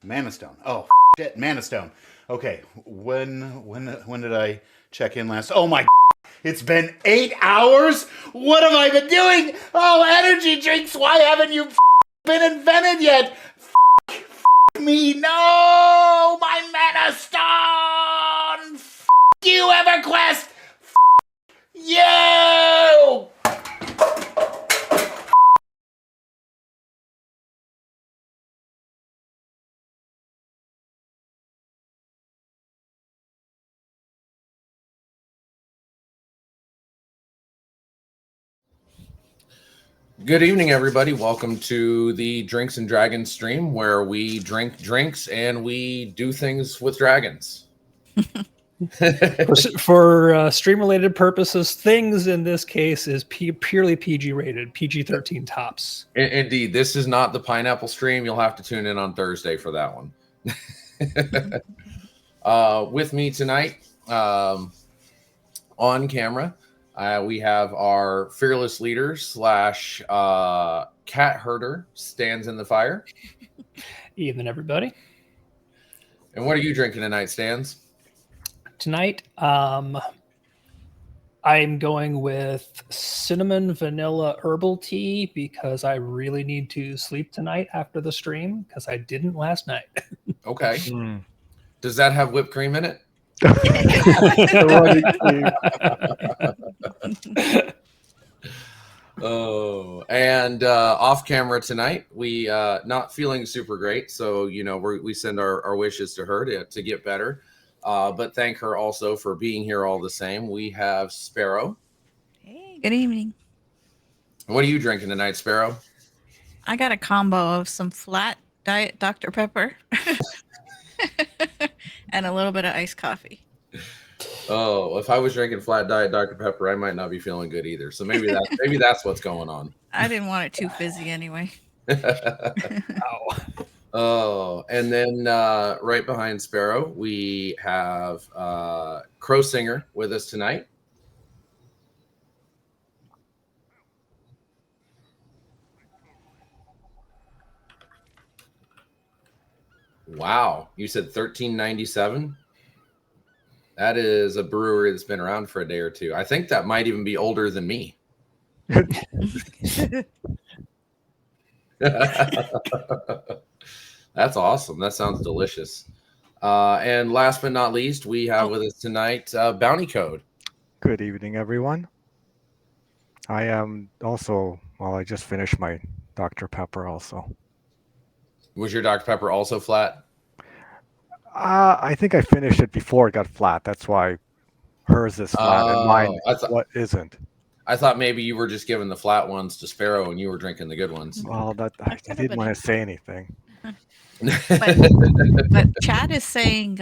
Mana Stone. Oh shit, Mana Stone. Okay, when did I check in last? Oh my! It's been 8 hours. What have I been doing? Oh, energy drinks. Why haven't you been invented yet? Me, no, my Mana Stone. You, EverQuest. You. Good evening, everybody. Welcome to the Drinks and Dragons stream, where we drink drinks and we do things with dragons. For stream-related purposes, things in this case is purely PG-rated, PG-13 tops. Indeed, this is not the pineapple stream. You'll have to tune in on Thursday for that one. With me tonight, on camera, we have our fearless leader slash cat herder, Stands in the Fire. Evening, everybody. And what are you drinking tonight, Stans? Tonight, I'm going with cinnamon vanilla herbal tea because I really need to sleep tonight after the stream because I didn't last night. Okay. Does that have whipped cream in it? Oh, and off camera tonight, we not feeling super great, so we send our wishes to her to get better, but thank her also for being here all the same. We have Sparrow. Hey, good evening. What are you drinking tonight, Sparrow? I got a combo of some flat diet Dr. Pepper and a little bit of iced coffee. Oh, if I was drinking flat diet Dr. Pepper, I might not be feeling good either. So maybe that's what's going on. I didn't want it too fizzy anyway. Oh, and then right behind Sparrow, we have Crow Singer with us tonight. Wow, you said 1397? That is a brewery that's been around for a day or two. I think that might even be older than me. That's awesome. That sounds delicious. And last but not least, we have with us tonight Bounty Code. Good evening, everyone. I am also, I just finished my Dr. Pepper also. Was your Dr. Pepper also flat? I think I finished it before it got flat. That's why hers is flat and mine isn't. I thought maybe you were just giving the flat ones to Sparrow and you were drinking the good ones. Well, I didn't want to say anything. But Chad is saying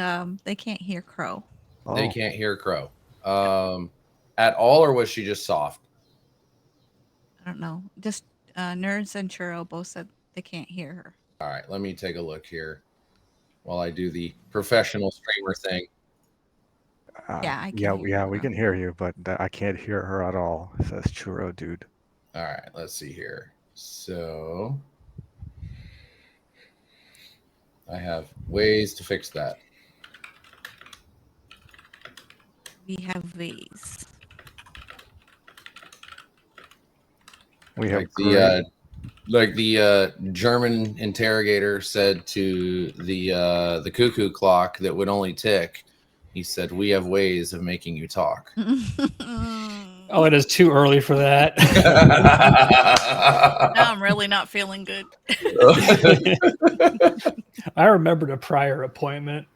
they can't hear Crow. Oh. They can't hear Crow. At all, or was she just soft? I don't know. Just Nerds and Churro both said they can't hear her. All right, let me take a look here while I do the professional streamer thing. We can hear you, but I can't hear her at all, says Churro Dude. All right, let's see here. So I have ways to fix that. We have ways. We have like the German interrogator said to the cuckoo clock that would only tick. He said, "We have ways of making you talk." Oh, it is too early for that. Now I'm really not feeling good. I remembered a prior appointment.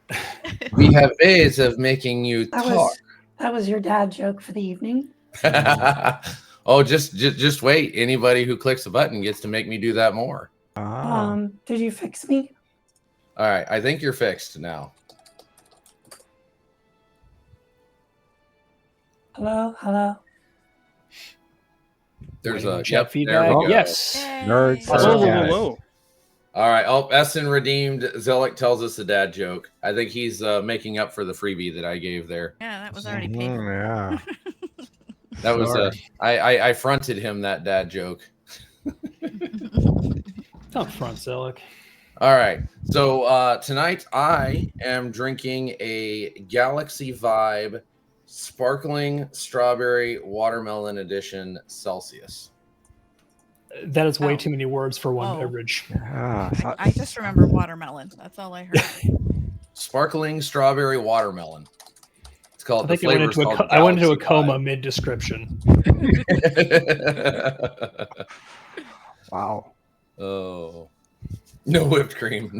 We have ways of making you talk. That was your dad joke for the evening. Oh, just wait. Anybody who clicks a button gets to make me do that more. Did you fix me? All right, I think you're fixed now. Hello. There's Waiting a chat feedback. Yes. Nerds. Hello. All right. Oh, Essen redeemed. Zelik tells us a dad joke. I think he's making up for the freebie that I gave there. Yeah, that was already paid. Yeah. That was I fronted him that dad joke. Don't front, Zelik. All right. So tonight I am drinking a Galaxy Vibe Sparkling Strawberry Watermelon Edition Celsius. That is way Oh. too many words for one Oh. beverage. Yeah, I just remember watermelon. That's all I heard. Sparkling Strawberry Watermelon. It's I called. The think I went flavor into I went into a coma mid description. wow. Oh, no whipped cream.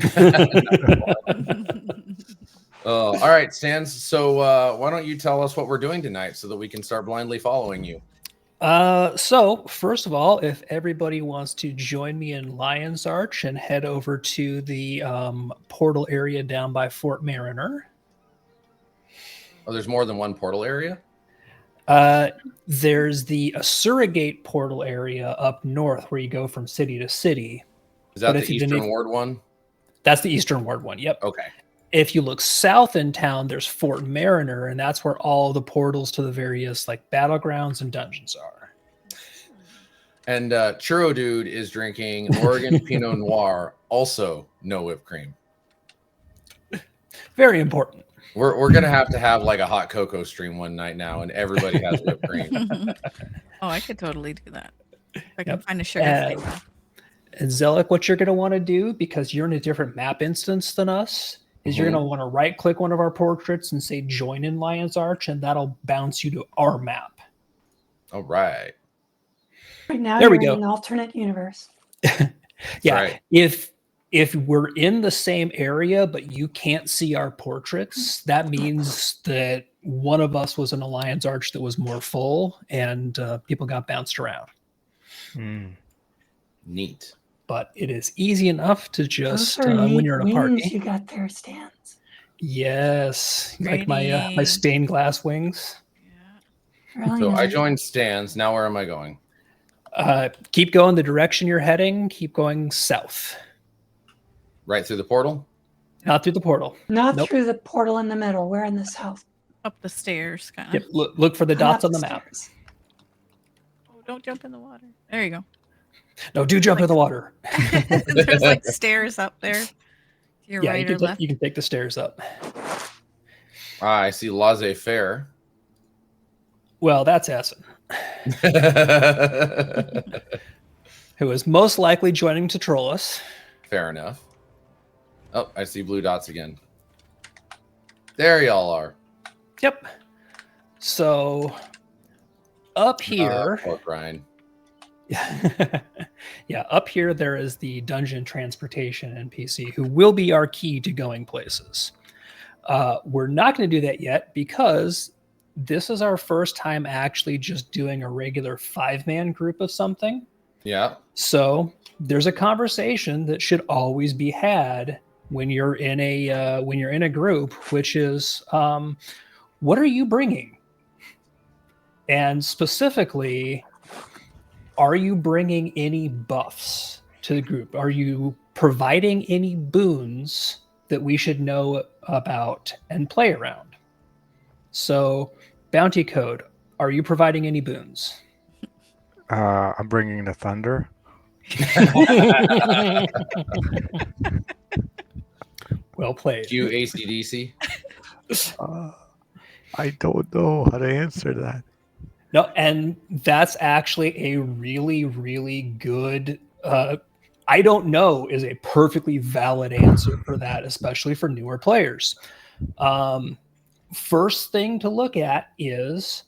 All right, Stans. So why don't you tell us what we're doing tonight so that we can start blindly following you? So first of all, if everybody wants to join me in Lion's Arch and head over to the portal area down by Fort Mariner. Oh, there's more than one portal area? There's the Surrogate portal area up north where you go from city to city. Is that But if the you Eastern didn't- Ward one? That's the Eastern Ward one. Yep. Okay. If you look south in town, there's Fort Mariner, and that's where all the portals to the various like battlegrounds and dungeons are. And Churro Dude is drinking Oregon Pinot Noir, also no whipped cream. Very important. We're gonna have to have like a hot cocoa stream one night now, and everybody has whipped cream. Oh, I could totally do that. If I can Yep. find a sugar-free one. And Zelik, what you're going to want to do, because you're in a different map instance than us, is you're going to want to right-click one of our portraits and say "Join in Lion's Arch," and that'll bounce you to our map. All right. Right now, There we you're go. in an alternate universe. Yeah, right. If we're in the same area but you can't see our portraits, that means that one of us was in a Lion's Arch that was more full, and people got bounced around. Neat. But it is easy enough to just Those are when neat you're in a wings party. you got there, Stans. Yes, like my Pretty. stained glass wings. Yeah. Really So I nice. joined Stans. Now where am I going? Keep going the direction you're heading. Keep going south, Right through the portal? not through the portal. Not Nope. through the portal in the middle. We're in the south. Up the stairs, kind of. Yep, look for the dots on the map. Upstairs. Oh, don't jump in the water. There you go. No, do jump in the water. There's like stairs up there. To your Yeah, right or left. you can take the stairs up. I see laissez-faire. Well, that's Essen, who is most likely joining to troll us. Fair enough. Oh, I see blue dots again. There y'all are. Yep. So up here, Pork rind. yeah, up here there is the dungeon transportation NPC who will be our key to going places. We're not going to do that yet because this is our first time actually just doing a regular 5-man group of something. Yeah. So there's a conversation that should always be had when you're in a group, which is, what are you bringing? And specifically, are you bringing any buffs to the group? Are you providing any boons that we should know about and play around? So, Bounty Code, are you providing any boons? I'm bringing the thunder. Well played. Cue ACDC. I don't know how to answer that. No, and that's actually a really, really good. I don't know is a perfectly valid answer for that, especially for newer players. First thing to look at is,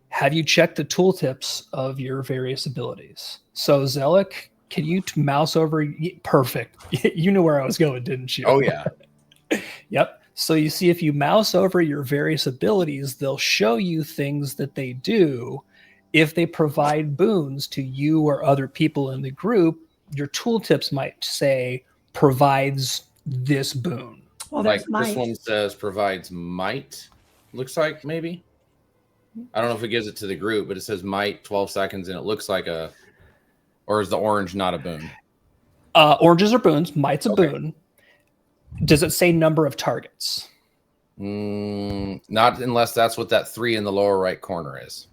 have you checked the tooltips of your various abilities? So Zelik, can you mouse over? Perfect. You knew where I was going, didn't you? Oh yeah. Yep. So you see, if you mouse over your various abilities, they'll show you things that they do. If they provide boons to you or other people in the group, your tooltips might say provides this boon. Well, Like there's might. this one says provides might. Looks like maybe. I don't know if it gives it to the group, but it says might 12 seconds and it looks like a, or is the orange not a boon? Oranges are boons. Might's a Okay. boon. Does it say number of targets? Not unless that's what that 3 in the lower right corner is.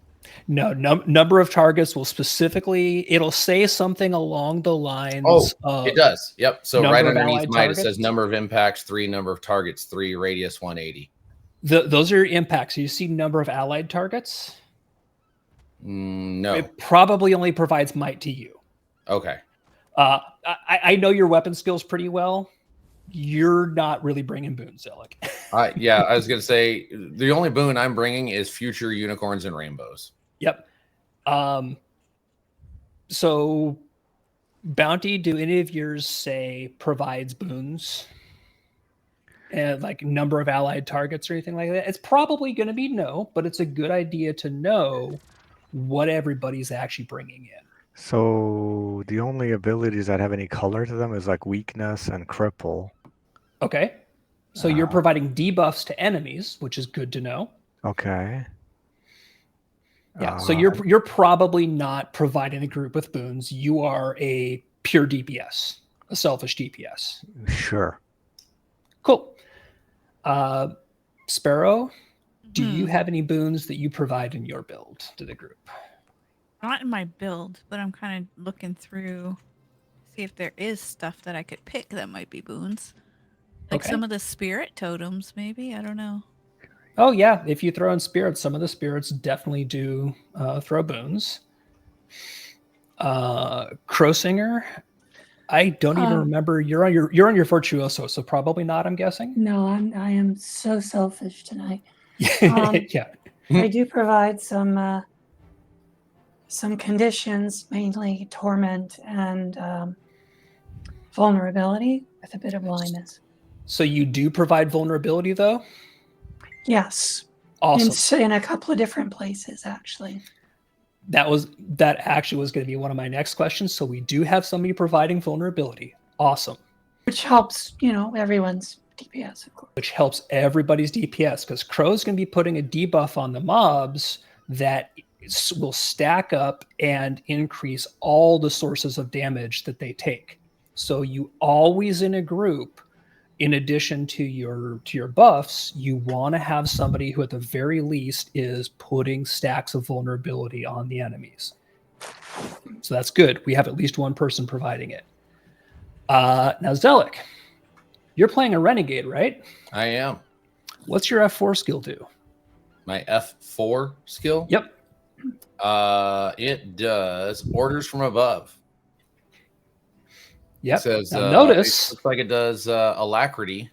No, number of targets will specifically, it'll say something along the lines Oh, of it does. Yep. So right number of underneath allied might, it says targets. number of impacts 3, number of targets 3, radius 180. Those are your impacts. So you see number of allied targets? No. It probably only provides might to you. Okay. I know your weapon skills pretty well. You're not really bringing boons, Zelic. Yeah, I was going to say the only boon I'm bringing is future unicorns and rainbows. Yep. So bounty, do any of yours say provides boons? And like number of allied targets or anything like that? It's probably going to be no, but it's a good idea to know what everybody's actually bringing in. So the only abilities that have any color to them is like weakness and cripple. Okay. So you're providing debuffs to enemies, which is good to know. Okay. Yeah. So you're probably not providing a group with boons. You are a pure DPS, a selfish DPS. Sure. Cool. Sparrow, do you have any boons that you provide in your build to the group? Not in my build, but I'm kind of looking through, see if there is stuff that I could pick that might be boons. Like some of the spirit totems, maybe. I don't know. Oh, yeah. If you throw in spirits, some of the spirits definitely do throw boons. Crowsinger, I don't even remember. You're on your virtuoso, so probably not, I'm guessing. No, I am so selfish tonight. Yeah. I do provide some conditions, mainly torment and vulnerability with a bit of blindness. So you do provide vulnerability, though? Yes. Awesome. In a couple of different places, actually. That actually was going to be one of my next questions. So we do have somebody providing vulnerability. Awesome. Which helps, everyone's DPS, of course. Which helps everybody's DPS, because Crow's going to be putting a debuff on the mobs that will stack up and increase all the sources of damage that they take. So you always, in a group, in addition to your buffs, you want to have somebody who at the very least is putting stacks of vulnerability on the enemies. So that's good. We have at least one person providing it. Now, Zelic, you're playing a renegade, right? I am. What's your F4 skill do? My F4 skill? Yep. It does orders from above. Yep. It says, now notice, it looks like it does alacrity,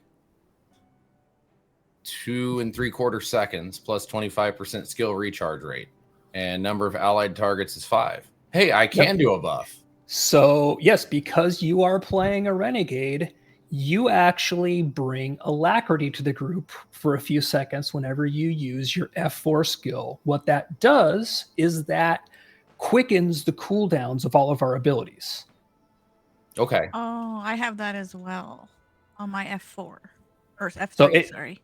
2 3/4 seconds plus 25% skill recharge rate, and number of allied targets is 5. Hey, I can do a buff. So yes, because you are playing a renegade, you actually bring alacrity to the group for a few seconds whenever you use your F4 skill. What that does is that quickens the cooldowns of all of our abilities. Okay. Oh, I have that as well on my F4 or F3. So sorry.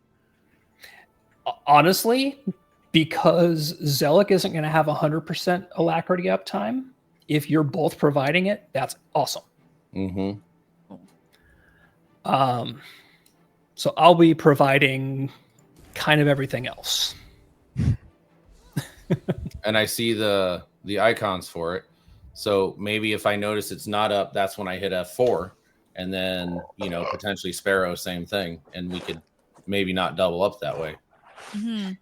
Honestly, because Zelic isn't going to have 100% alacrity uptime, if you're both providing it, that's awesome. Mm-hmm. So I'll be providing kind of everything else. And I see the icons for it. So maybe if I notice it's not up, that's when I hit F4, and then potentially Sparrow, same thing, and we could maybe not double up that way. Mm-hmm.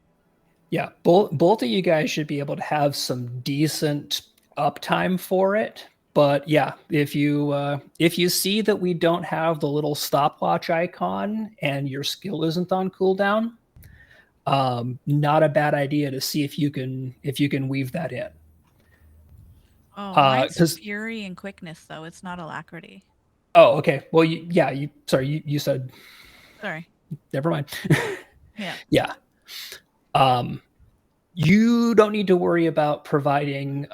Yeah, both of you guys should be able to have some decent uptime for it. But yeah, if you see that we don't have the little stopwatch icon and your skill isn't on cooldown, not a bad idea to see if you can weave that in. Oh, mine's fury and quickness, though. It's not alacrity. Oh, okay. Well, you said. Sorry. Never mind. Yeah. Yeah. You don't need to worry about providing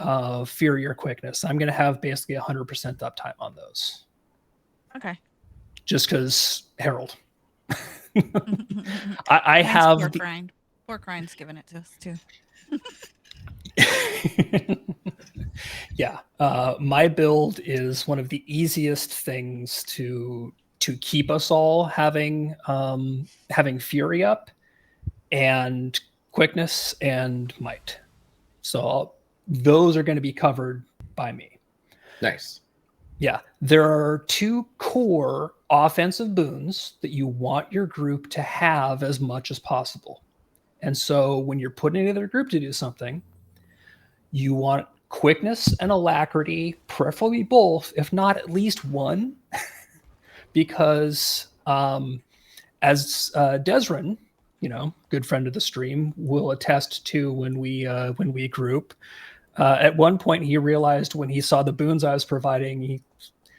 fury or quickness. I'm going to have basically 100% uptime on those. Okay. Just because Harold. I have Poor Grind's giving it to us too. Yeah, my build is one of the easiest things to keep us all having fury up and quickness and might. So those are going to be covered by me. Nice. Yeah. There are 2 core offensive boons that you want your group to have as much as possible. And so when you're putting together a group to do something, you want quickness and alacrity, preferably both, if not at least one, because as Desrin, good friend of the stream, will attest to when we group. At one point, he realized when he saw the boons I was providing, he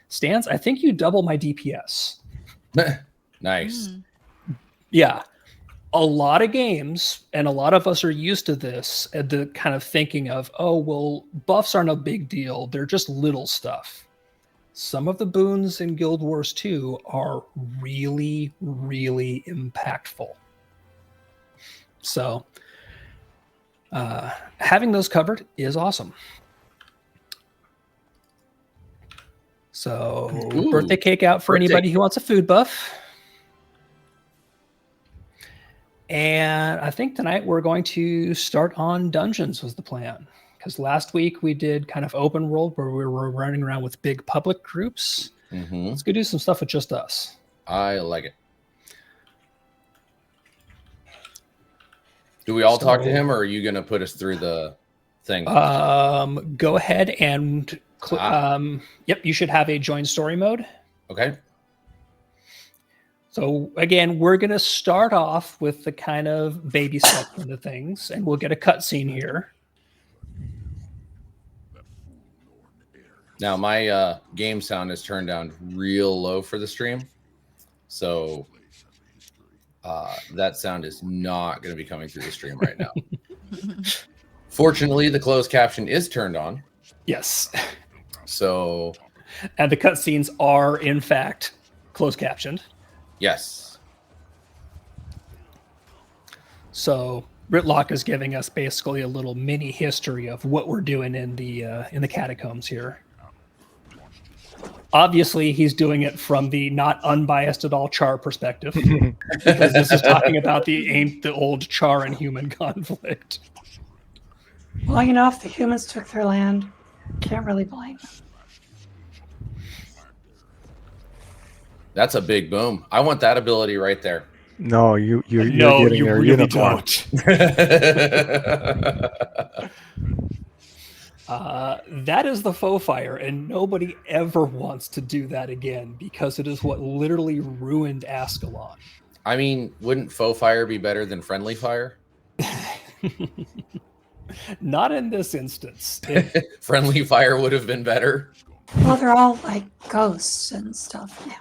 stands. I think you double my DPS. Nice. Yeah. A lot of games, and a lot of us are used to this, the kind of thinking of, oh, well, buffs aren't a big deal. They're just little stuff. Some of the boons in Guild Wars 2 are really, really impactful. So having those covered is awesome. So birthday cake out for anybody who wants a food buff. And I think tonight we're going to start on dungeons was the plan. Because last week we did kind of open world where we were running around with big public groups. Mm-hmm. Let's go do some stuff with just us. I like it. Do we all talk to him, or are you going to put us through the thing? Go ahead and yep, you should have a join story mode. Okay. So again, we're going to start off with the kind of baby steps into things, and we'll get a cutscene here. Now my game sound is turned down real low for the stream, so that sound is not going to be coming through the stream right now. Fortunately, the closed caption is turned on. Yes. So, and the cutscenes are in fact closed captioned. Yes. So Ritlock is giving us basically a little mini history of what we're doing in the catacombs here. Obviously, he's doing it from the not unbiased at all Char perspective, because this is talking about the old Char and human conflict. Well, if the humans took their land, can't really blame them. That's a big boom. I want that ability right there. No, you're getting their really unicorn. That is the faux fire, and nobody ever wants to do that again because it is what literally ruined Ascalon. I mean, wouldn't faux fire be better than friendly fire? Not in this instance. Friendly fire would have been better. Well, they're all like ghosts and stuff now.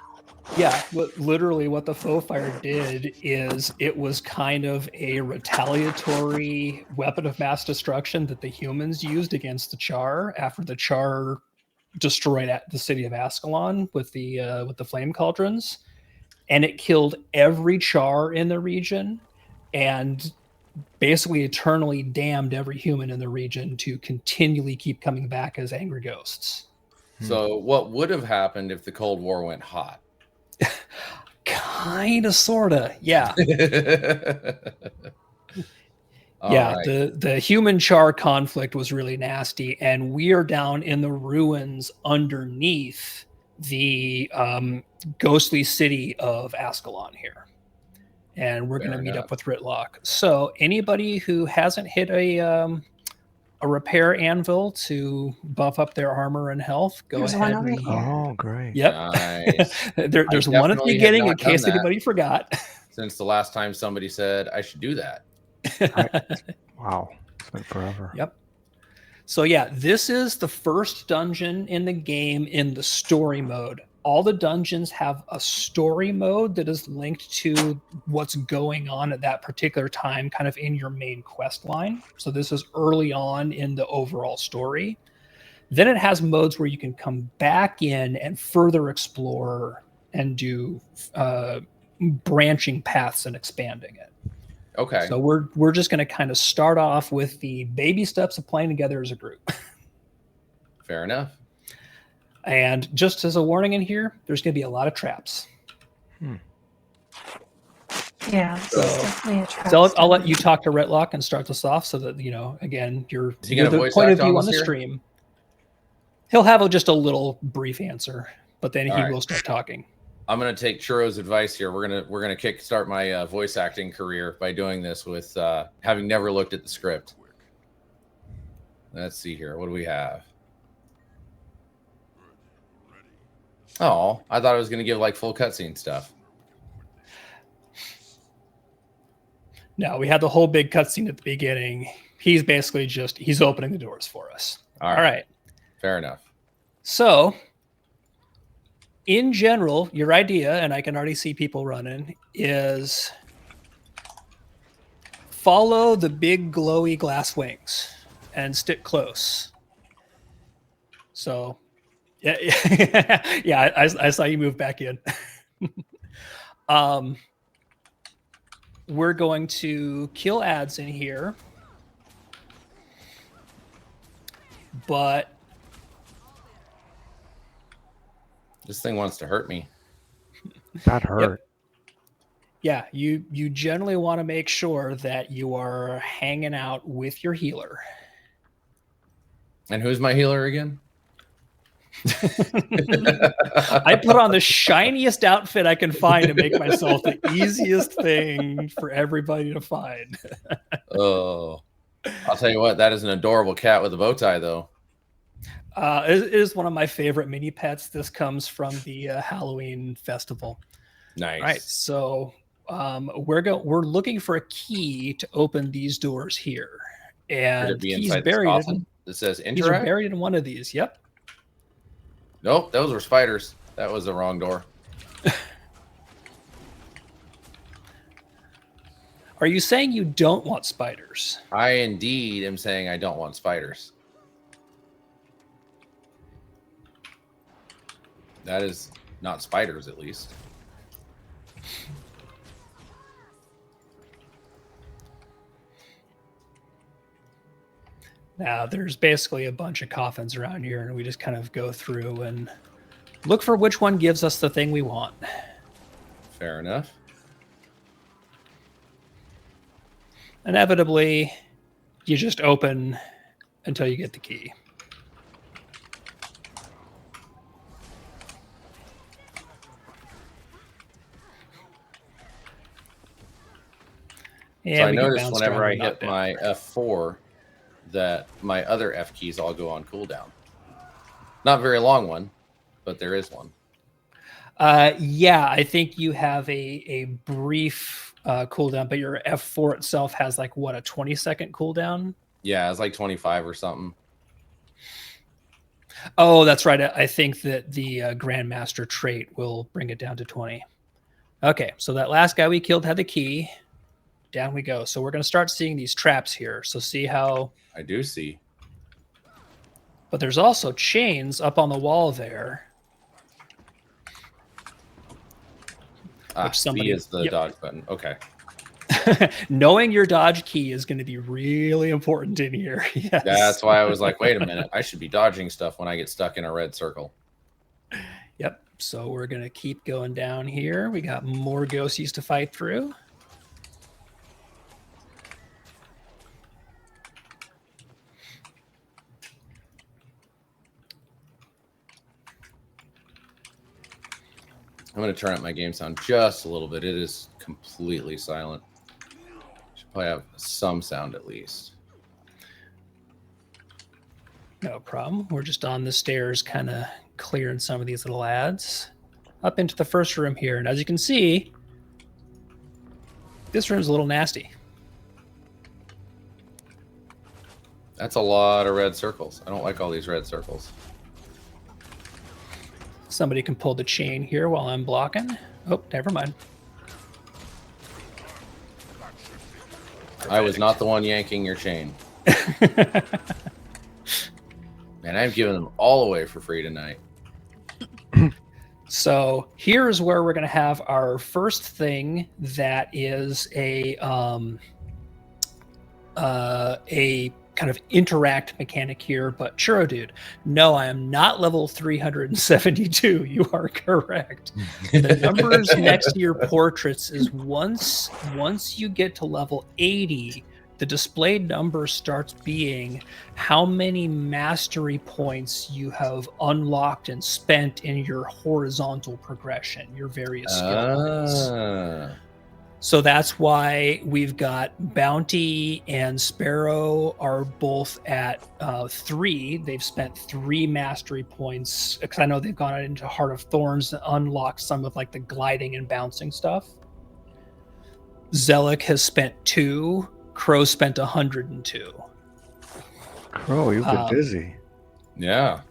Yeah, literally what the faux fire did is it was kind of a retaliatory weapon of mass destruction that the humans used against the Char after the Char destroyed the city of Ascalon with the flame cauldrons, and it killed every Char in the region and basically eternally damned every human in the region to continually keep coming back as angry ghosts. So what would have happened if the Cold War went hot? Kind of, sort of, yeah. Right. The human Char conflict was really nasty, and we are down in the ruins underneath the ghostly city of Ascalon here. And we're going to meet up with Ritlock. So anybody who hasn't hit a repair anvil to buff up their armor and health, go ahead. Oh, great. Yep. Nice. There's one at the beginning in case anybody forgot. Since the last time somebody said I should do that. Wow. It's been forever. Yep. So yeah, this is the first dungeon in the game in the story mode. All the dungeons have a story mode that is linked to what's going on at that particular time, kind of in your main quest line. So this is early on in the overall story. Then it has modes where you can come back in and further explore and do branching paths and expanding it. Okay. So we're just going to kind of start off with the baby steps of playing together as a group. Fair enough. And just as a warning in here, there's going to be a lot of traps. Yeah, this is definitely a trap. So I'll let you talk to Retlock and start this off so that, again, you're Is he gonna the voice point of act view on on the this here? stream. He'll have just a little brief answer, but then All he right. will start talking. I'm gonna take Churro's advice here. We're gonna kickstart my voice acting career by doing this with having never looked at the script. Let's see here. What do we have? Oh, I thought I was gonna give like full cutscene stuff. No, we had the whole big cutscene at the beginning. He's basically he's opening the doors for us. All right. Fair enough. So, in general, your idea, and I can already see people running, is follow the big glowy glass wings and stick close. So, yeah, yeah, I saw you move back in. We're going to kill ads in here, but This thing wants to hurt me. That hurt. yeah, you generally want to make sure that you are hanging out with your healer. And who's my healer again? I put on the shiniest outfit I can find to make myself the easiest thing for everybody to find. Oh, I'll tell you what, that is an adorable cat with a bow tie, though. It is one of my favorite mini pets. This comes from the Halloween festival. Nice. All right, so we're looking for a key to open these doors here, and Could it be he's inside buried. this coffin? It says He's interact. buried in one of these. Yep. Nope, those were spiders. That was the wrong door. Are you saying you don't want spiders? I indeed am saying I don't want spiders. That is not spiders, at least. Now, there's basically a bunch of coffins around here, and we just kind of go through and look for which one gives us the thing we want. Fair enough. Inevitably, you just open until you get the key. So I noticed whenever I hit my F4 that my other F keys all go on cooldown. Not very long one, but there is one. Yeah, I think you have a brief cooldown, but your F4 itself has like what, a 20-second cooldown? Yeah, it's like 25 or something. Oh, that's right. I think that the Grandmaster trait will bring it down to 20. Okay, so that last guy we killed had the key. Down we go. So we're going to start seeing these traps here. So see how... I do see. But there's also chains up on the wall there. B is the dodge button. Okay. Knowing your dodge key is going to be really important in here. Yes. That's why I was like, wait a minute. I should be dodging stuff when I get stuck in a red circle. Yep. So we're going to keep going down here. We got more ghosties to fight through. I'm going to turn up my game sound just a little bit. It is completely silent. Should probably have some sound at least. No problem. We're just on the stairs, kind of clearing some of these little ads. Up into the first room here. And as you can see, this room's a little nasty. That's a lot of red circles. I don't like all these red circles. Somebody can pull the chain here while I'm blocking. Oh, never mind. I was not the one yanking your chain. Man, I've given them all away for free tonight. So here's where we're going to have our first thing that is a kind of interact mechanic here, but Churro Dude, no, I am not level 372. You are correct. The numbers next to your portraits is once you get to level 80, the displayed number starts being how many mastery points you have unlocked and spent in your horizontal progression, your various skill points. So that's why we've got Bounty and Sparrow are both at 3. They've spent 3 mastery points, because I know they've gone into Heart of Thorns and unlocked some of like the gliding and bouncing stuff. Zelik has spent 2. Crow spent 102. Crow, you've been busy. Yeah.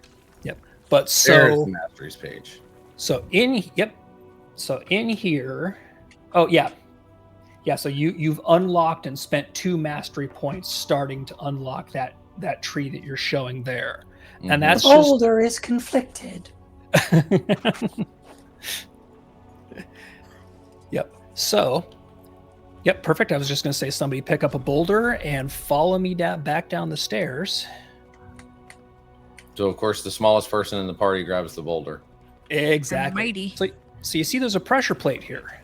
Yep. But There's so the masteries page. So in here, oh yeah. Yeah, so you've unlocked and spent 2 mastery points starting to unlock that tree that you're showing there. And that's the boulder is conflicted. Yep. So, yep, perfect. I was just going to say somebody pick up a boulder and follow me back down the stairs. So, of course, the smallest person in the party grabs the boulder. Exactly. Mighty. So you see there's a pressure plate here.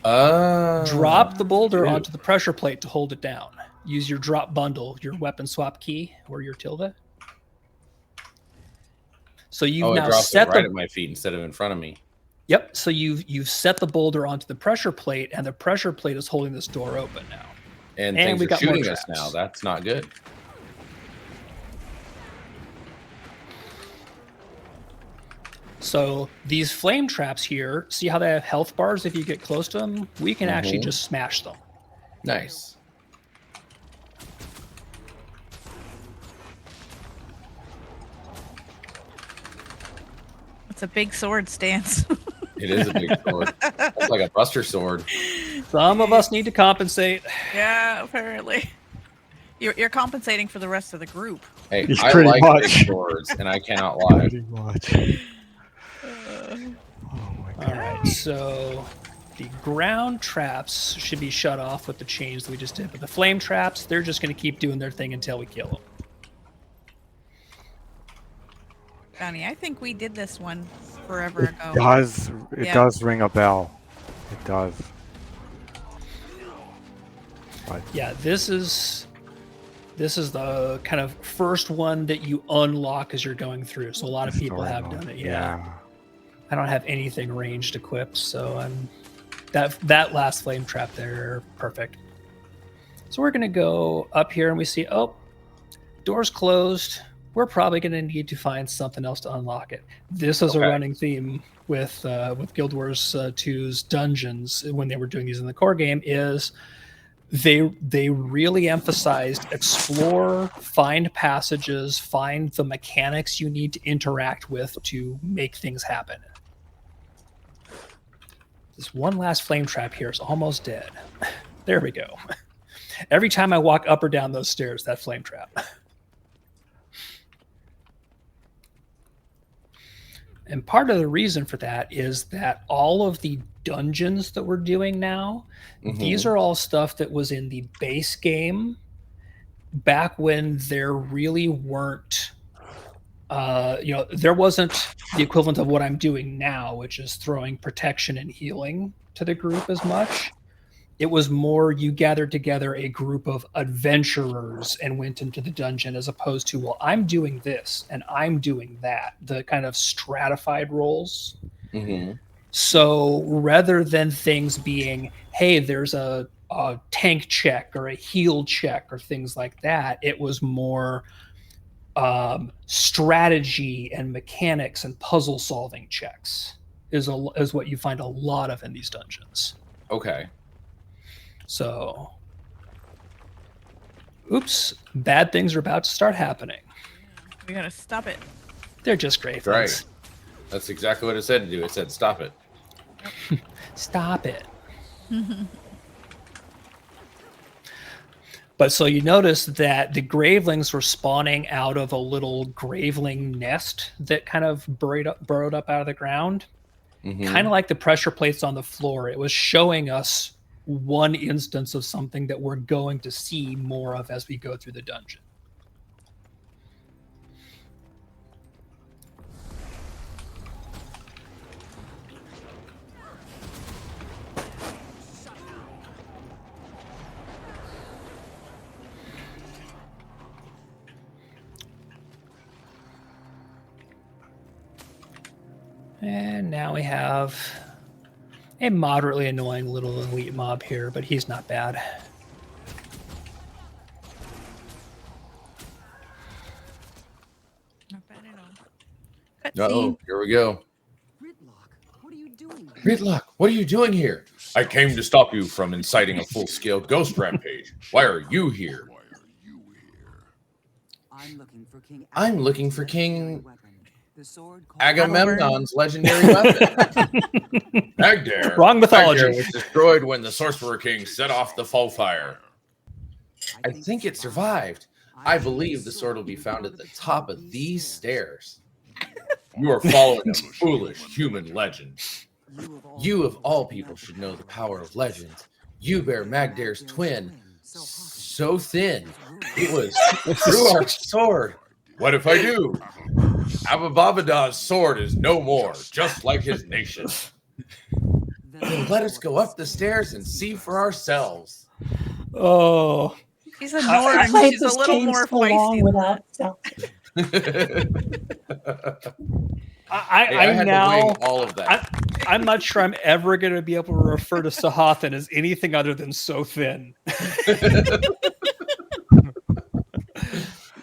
Oh. Drop the boulder onto the pressure plate to hold it down. Use your drop bundle, your weapon swap key, or your tilde. So you've now set it right at my feet instead of in front of me. Yep. So you've set the boulder onto the pressure plate, and the pressure plate is holding this door open now. And things we are got more shooting us traps. now. That's not good. So these flame traps here, see how they have health bars if you get close to them? We can actually just smash them. Nice. It's a big sword stance. It is a big sword. It's like a buster sword. Some of us need to compensate. Yeah, apparently. You're compensating for the rest of the group. Hey, It's I pretty like much. big swords, and I cannot lie. Pretty much. Oh my All god. right, so the ground traps should be shut off with the change that we just did, but the flame traps, they're just going to keep doing their thing until we kill them. Johnny, I think we did this one forever ago. It does ring a bell. It does. But Yeah, this is the kind of first one that you unlock as you're going through. So a lot of people story have mode. done it. Yeah. I don't have anything ranged equipped, so I'm that last flame trap there, perfect. So we're gonna go up here and we see, oh, door's closed. We're probably gonna need to find something else to unlock it. This is a running theme with Guild Wars 2's dungeons when they were doing these in the core game is they really emphasized explore, find passages, find the mechanics you need to interact with to make things happen. This one last flame trap here is almost dead. There we go. Every time I walk up or down those stairs, that flame trap. And part of the reason for that is that all of the dungeons that we're doing now, these are all stuff that was in the base game back when there really weren't, there wasn't the equivalent of what I'm doing now, which is throwing protection and healing to the group as much. It was more you gathered together a group of adventurers and went into the dungeon as opposed to, well, I'm doing this and I'm doing that, the kind of stratified roles. So rather than things being, hey, there's a tank check or a heal check or things like that, it was more strategy and mechanics and puzzle solving checks is what you find a lot of in these dungeons. Okay. So, oops, bad things are about to start happening. We gotta stop it. They're just great. Right. That's exactly what it said to do. It said, stop it. Stop it. But so you notice that the gravelings were spawning out of a little graveling nest that kind of burrowed up out of the ground. Kind of like the pressure plates on the floor. It was showing us one instance of something that we're going to see more of as we go through the dungeon. And now we have a moderately annoying little elite mob here, but he's not bad. Not bad at all. Uh-oh, here we go. Gridlock, what are you doing here? I came to stop you from inciting a full-scale ghost rampage. Why are you here? I'm looking for King Agamemnon's legendary weapon. Magdare. Wrong mythology. Magdare was destroyed when the Sorcerer King set off the foe fire. I think it survived. I believe the sword will be found at the top of these stairs. You are following a foolish human legend. You of all people should know the power of legends. You bear Magdare's twin, so thin. It was through our sword. What if I do? Abababadah's sword is no more, just like his nation. Then let us go up the stairs and see for ourselves. Oh, She's a I Norton. played She's a this little game more so long feisty than without that. I I'm had now. to wing all of that. I'm not sure I'm ever going to be able to refer to Sahathan as anything other than so thin.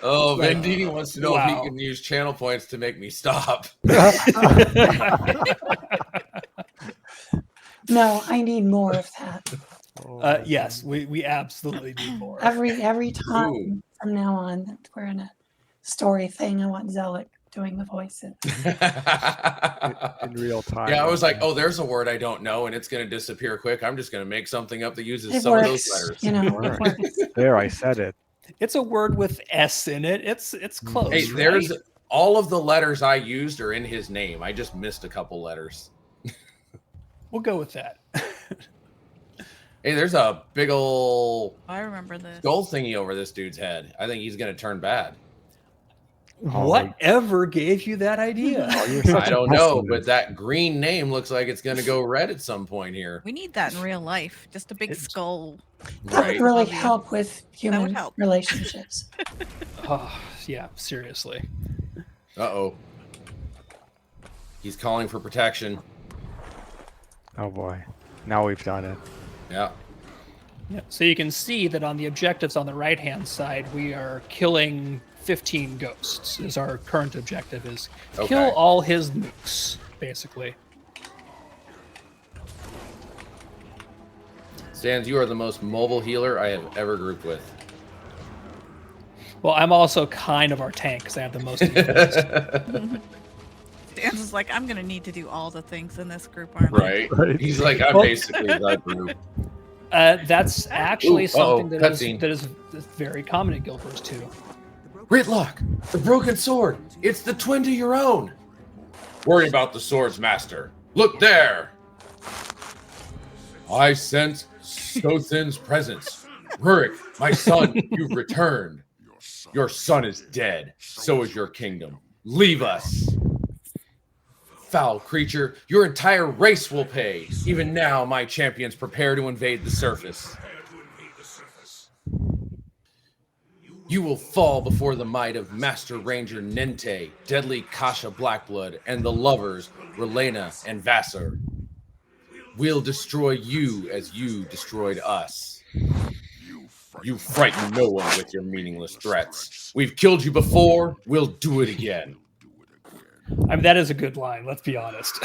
Oh, Like, Vendini wants to know if he can use channel points to make me stop. No, I need more of that. Yes, we absolutely need more. Every time Ooh. from now on that we're in a story thing, I want Zelik doing the voices. In real time. Yeah, I was like, oh, there's a word I don't know, and it's going to disappear quick. I'm just going to make something up that uses It some of works, those letters. you know. It Right. works. There, I said it. It's a word with S in it. It's close. Hey, there's right? all of the letters I used are in his name. I just missed a couple letters. We'll go with that. Hey, there's a big ol' I remember this. skull thingy over this dude's head. I think he's going to turn bad. Whatever gave you that idea? Oh, you're such I a don't know, pessimist. but that green name looks like it's going to go red at some point here. We need that in real life. Just a big It's- skull. That Right? would really Obvious. help with human help. relationships. Oh, yeah, seriously. Uh-oh. He's calling for protection. Oh boy. Now we've done it. Yeah. Yeah. So you can see that on the objectives on the right-hand side, we are killing 15 ghosts. Is our current objective is Okay. kill all his nukes, basically. Sans, you are the most mobile healer I have ever grouped with. Well, I'm also kind of our tank because I have the most. Dan's is like, I'm gonna need to do all the things in this group, aren't I? Right? Right. He's like, I'm Well- basically the group. That's actually Ooh, something uh-oh, that is, cutscene. that is very common in Guild Wars 2. Gridlock, the broken sword. It's the twin to your own. Worry about the sword's master. Look there! I sense Sothin's presence. Rurik, my son, you've returned. Your son is dead. So is your kingdom. Leave us. Foul creature, your entire race will pay. Even now, my champions prepare to invade the surface. You will fall before the might of Master Ranger Nente, Deadly Kasha Blackblood, and the lovers Relena and Vassar. We'll destroy you as you destroyed us. You frighten no one with your meaningless threats. We've killed you before. We'll do it again. I mean, that is a good line, let's be honest.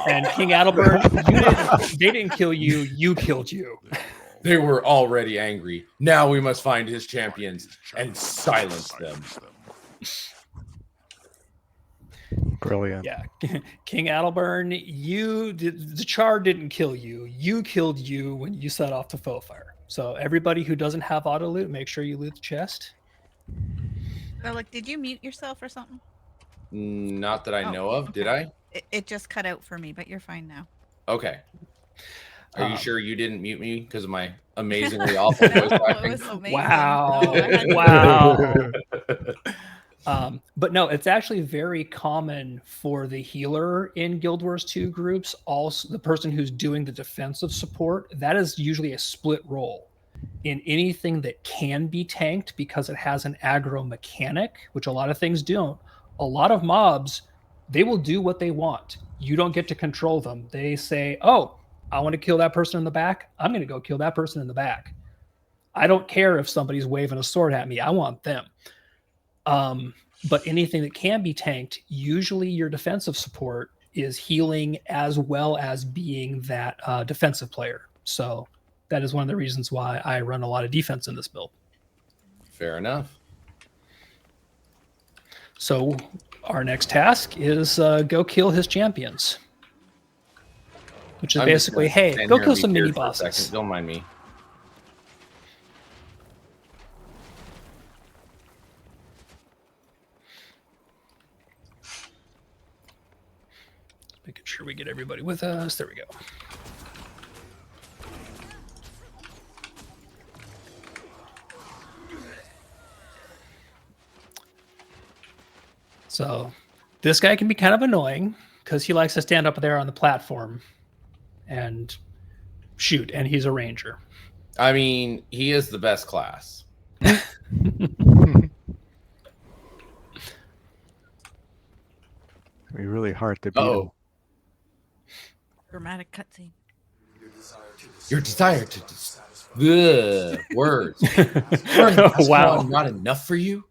And King Adalbert, they didn't kill you, you killed you. They were already angry. Now we must find his champions and silence them. Brilliant. Yeah, King Adalbern, the Char didn't kill you. You killed you when you set off the foe fire. So everybody who doesn't have auto loot, make sure you loot the chest. So, like, did you mute yourself or something? Not that I Oh, know of, did I? It just cut out for me, but you're fine now. Okay. Are you Um, sure you didn't mute me because of my amazingly awful No, voice it acting? was amazing. Wow. No, I had to- Wow. But no, it's actually very common for the healer in Guild Wars 2 groups, also the person who's doing the defensive support, that is usually a split role. In anything that can be tanked because it has an aggro mechanic, which a lot of things don't, a lot of mobs, they will do what they want. You don't get to control them. They say, oh, I want to kill that person in the back. I'm going to go kill that person in the back. I don't care if somebody's waving a sword at me. I want them. But anything that can be tanked, usually your defensive support is healing as well as being that defensive player. So that is one of the reasons why I run a lot of defense in this build. Fair enough. So our next task is go kill his champions. Which is I'm just basically, gonna hey, stand go here kill and be some mini weird for a second. bosses. Don't mind me. Making sure we get everybody with us. There we go. So this guy can be kind of annoying because he likes to stand up there on the platform and shoot, and he's a ranger. I mean, he is the best class. It'd be really hard to beat him. Oh, Dramatic cutscene. your desire to words. Wow. Not enough for you.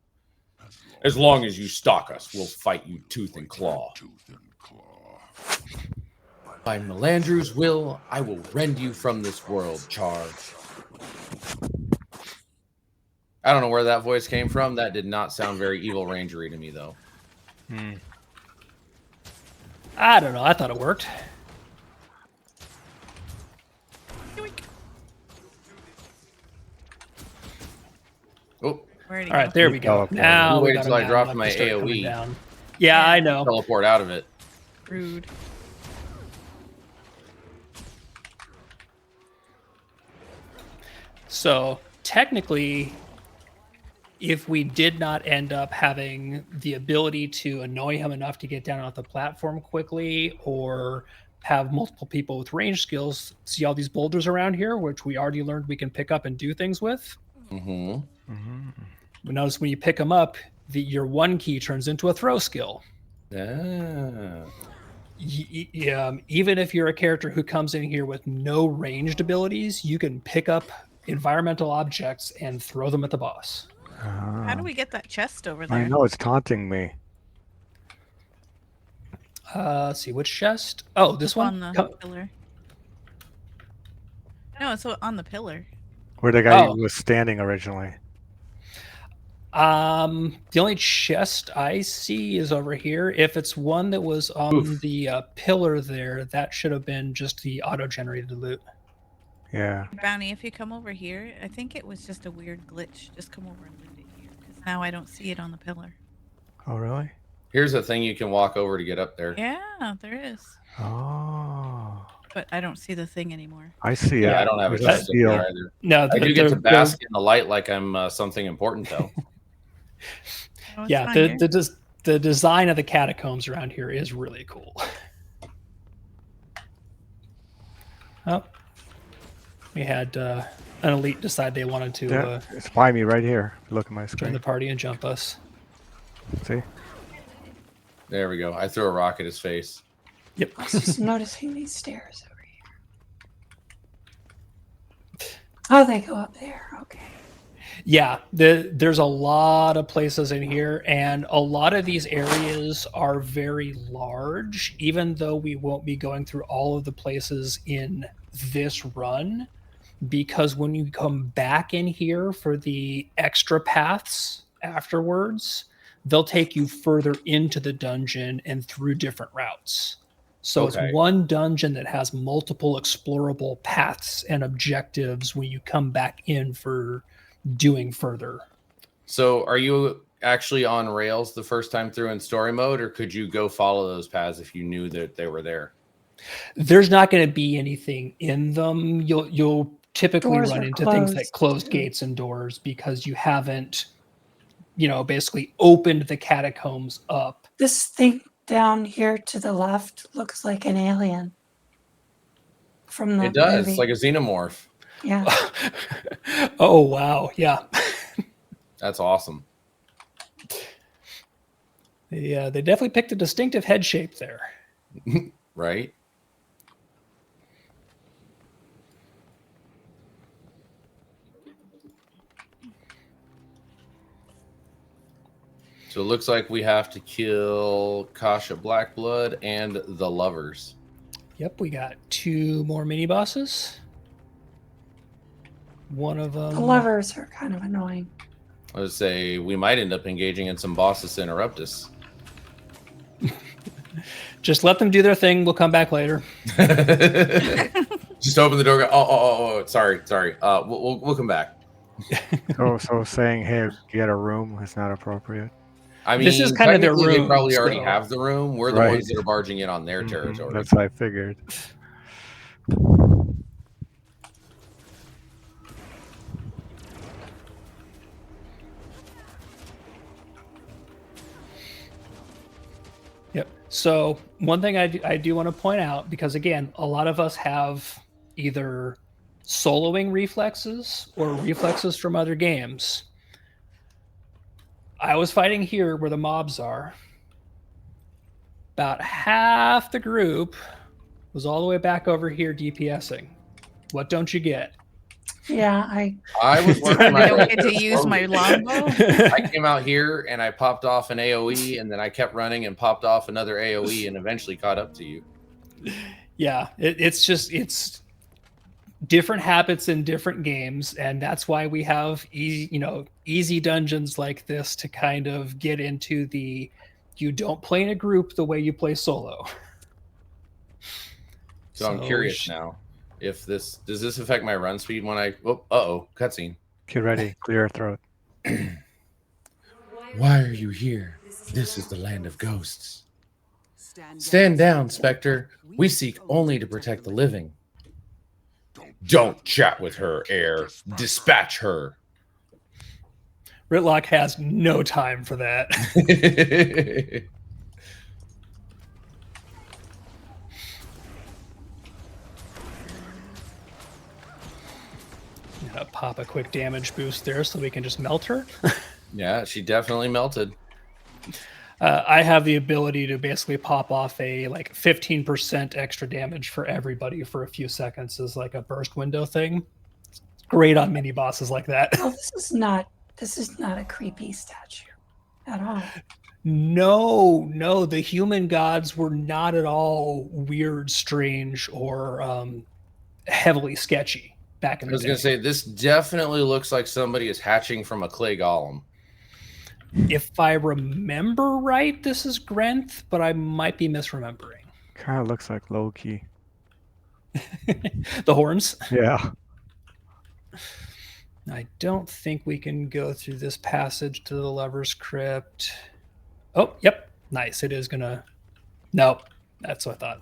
As long as you stalk us, we'll fight you tooth and claw. By Melandru's will, I will rend you from this world. Charge. I don't know where that voice came from. That did not sound very evil rangery to me, though. I don't know. I thought it worked. Oh, Where'd he All right, go? there we go. Teleport. Now You we waited got till him I down, dropped let my me start coming AoE. down. Yeah, I know. teleport out of it. Rude. So technically, if we did not end up having the ability to annoy him enough to get down off the platform quickly, or have multiple people with range skills, see all these boulders around here, which we already learned we can pick up and do things with. Mm-hmm. We notice when you pick them up, your one key turns into a throw skill. Yeah. Even if you're a character who comes in here with no ranged abilities, you can pick up environmental objects and throw them at the boss. How do we get that chest over there? I know it's taunting me. Let's see, which chest? Oh, this one? On the pillar. No, it's on the pillar. Where the guy Oh. was standing originally. The only chest I see is over here. If it's one that was on the pillar there, that should have been just the auto-generated loot. Yeah. Bounty, if you come over here, I think it was just a weird glitch. Just come over and loot it here. Because now I don't see it on the pillar. Oh, really? Here's a thing you can walk over to get up there. Yeah, there is. Oh. But I don't see the thing anymore. I see it. Yeah, I don't have a There's chest up there seal. either. No, I do get to bask in the light like I'm something important, though. Oh, it's yeah, fine, the design of the catacombs around here is really cool. Oh, we had an elite decide they wanted to Yeah, it's by me right here. Look at my join screen. the party and jump us. See? There we go. I threw a rock at his face. Yep. I was just noticing these stairs over here. Oh, they go up there. Okay. Yeah, there's a lot of places in here, and a lot of these areas are very large, even though we won't be going through all of the places in this run, because when you come back in here for the extra paths afterwards, they'll take you further into the dungeon and through different routes. So Okay. It's one dungeon that has multiple explorable paths and objectives when you come back in for doing further. So are you actually on rails the first time through in story mode, or could you go follow those paths if you knew that they were there? There's not going to be anything in them. You'll typically Doors run are into things like closed, closed too. gates and doors because you haven't, basically opened the catacombs up. This thing down here to the left looks like an alien from the It does. movie. It's like a xenomorph. Yeah. Oh, wow. Yeah. That's awesome. Yeah, they definitely picked a distinctive head shape there. Right? So it looks like we have to kill Kasha Blackblood and the lovers. Yep, we got 2 more mini bosses. One of them. The lovers are kind of annoying. I would say we might end up engaging in some bosses interruptus. Just let them do their thing. We'll come back later. Just open the door. Go, oh, sorry. We'll come back. So saying, hey, get a room is not appropriate. I mean, This is kind of their technically, room. They probably already so- have the room. We're the Right. ones that are barging in on their territory. That's what I figured. Yep. So one thing I do want to point out, because again, a lot of us have either soloing reflexes or reflexes from other games. I was fighting here where the mobs are. About half the group was all the way back over here DPSing. What don't you get? Yeah, I was working I my don't way get to through use my longbow. I came out here and I popped off an AoE, and then I kept running and popped off another AoE, and eventually caught up to you. Yeah, it's different habits in different games, and that's why we have easy dungeons like this to kind of get into the you don't play in a group the way you play solo. So I'm curious now if does this affect my run speed when I cutscene. Get ready, clear your throat. Why are you here? This is the land of ghosts. Stand down, Spectre. We seek only to protect the living. Don't chat with her, heir. Dispatch her. Ritlock has no time for that. Pop a quick damage boost there so we can just melt her. Yeah, she definitely melted. I have the ability to basically pop off a 15% extra damage for everybody for a few seconds as like a burst window thing. It's great on mini bosses like that. well, this is not a creepy statue at all. No, the human gods were not at all weird, strange, or heavily sketchy back in the day. I was going to say, this definitely looks like somebody is hatching from a clay golem. If I remember right, this is Grenth, but I might be misremembering. Kind of looks like Loki. The horns? Yeah. I don't think we can go through this passage to the Lover's Crypt. Oh, yep. Nice. It is going to... Nope. That's what I thought.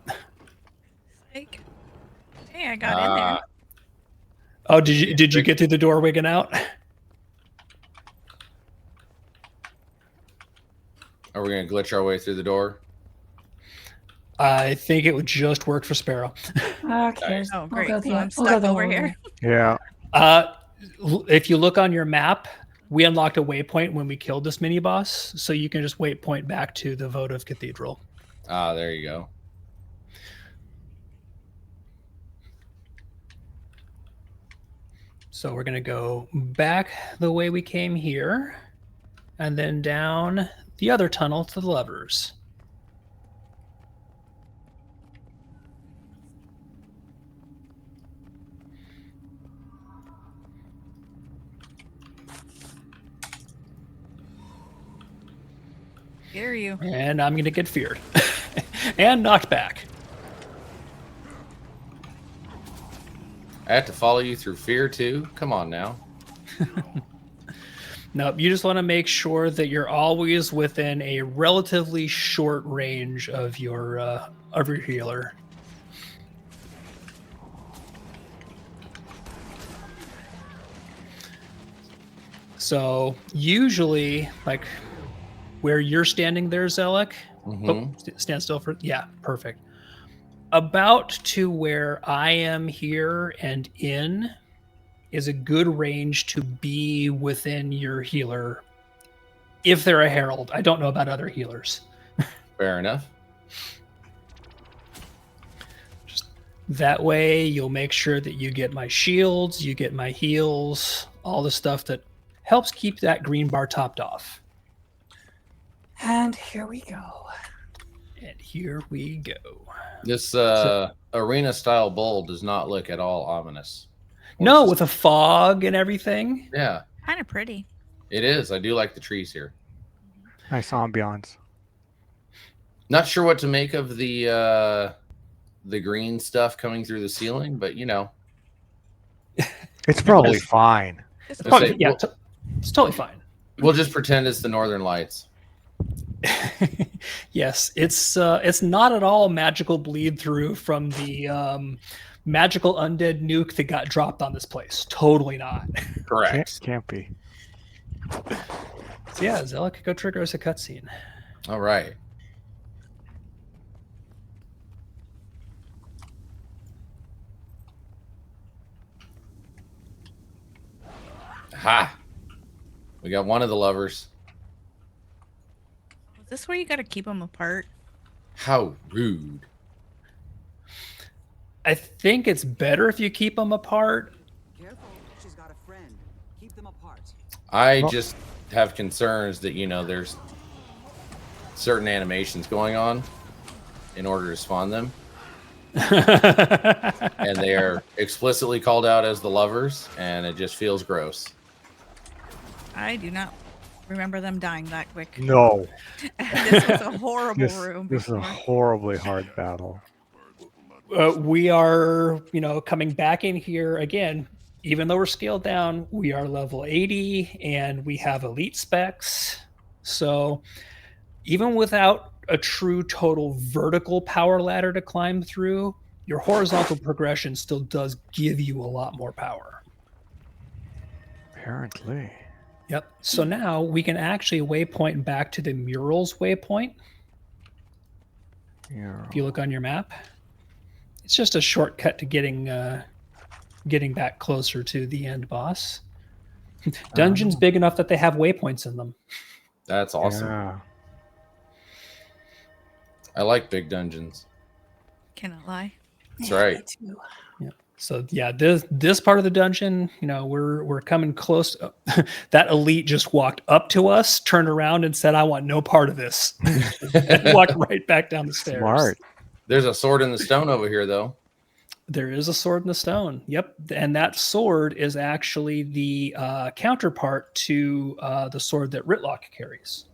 Like, hey, I got in there. Oh, did you get through the doorway and out? Are we going to glitch our way through the door? I think it would just work for Sparrow. Okay. Oh, great. We'll So go I'm we'll stuck go the over whole here. way. Yeah. If you look on your map, we unlocked a waypoint when we killed this mini boss, so you can just waypoint back to the votive cathedral. Ah, there you go. So we're going to go back the way we came here, and then down the other tunnel to the Lovers. Dare you? And I'm going to get feared. And knocked back. I have to follow you through fear too? Come on now. Nope, you just want to make sure that you're always within a relatively short range of your healer. So usually, like where you're standing there, Zelek. Oh, stand still for perfect. About to where I am here and in is a good range to be within your healer. If they're a herald, I don't know about other healers. Fair enough. Just that way, you'll make sure that you get my shields, you get my heals, all the stuff that helps keep that green bar topped off. And here we go. And here we go. This arena-style bowl does not look at all ominous. No, with a fog and everything. Yeah. Kind of pretty. It is. I do like the trees here. Nice ambiance. Not sure what to make of the green stuff coming through the ceiling, but It's probably fine. It's It's totally fine. We'll just pretend it's the Northern Lights. Yes, it's not at all magical bleed through from the magical undead nuke that got dropped on this place. Totally not. Correct. Can't be. So yeah, Zelek, go trigger us a cutscene. All right. Ha! We got one of the lovers. Is this where you got to keep them apart? How rude. I think it's better if you keep them apart. Careful, she's got a friend. Keep them apart. I just have concerns that, there's certain animations going on in order to spawn them. And they are explicitly called out as the lovers, and it just feels gross. I do not remember them dying that quick. No. This was a horrible room. This is a before. horribly hard battle. We are, coming back in here again. Even though we're scaled down, we are level 80 and we have elite specs. So even without a true total vertical power ladder to climb through, your horizontal progression still does give you a lot more power. Apparently. Yep. So now we can actually waypoint back to the murals waypoint. Yeah. If you look on your map, it's just a shortcut to getting back closer to the end boss. Dungeon's big enough that they have waypoints in them. That's awesome. Yeah. I like big dungeons. Cannot lie. That's right. Me too. So yeah, this part of the dungeon, we're coming close. That elite just walked up to us, turned around, and said, "I want no part of this." And walked right back down the stairs. Smart. There's a sword in the stone over here, though. There is a sword in the stone. Yep, and that sword is actually the counterpart to the sword that Ritlock carries.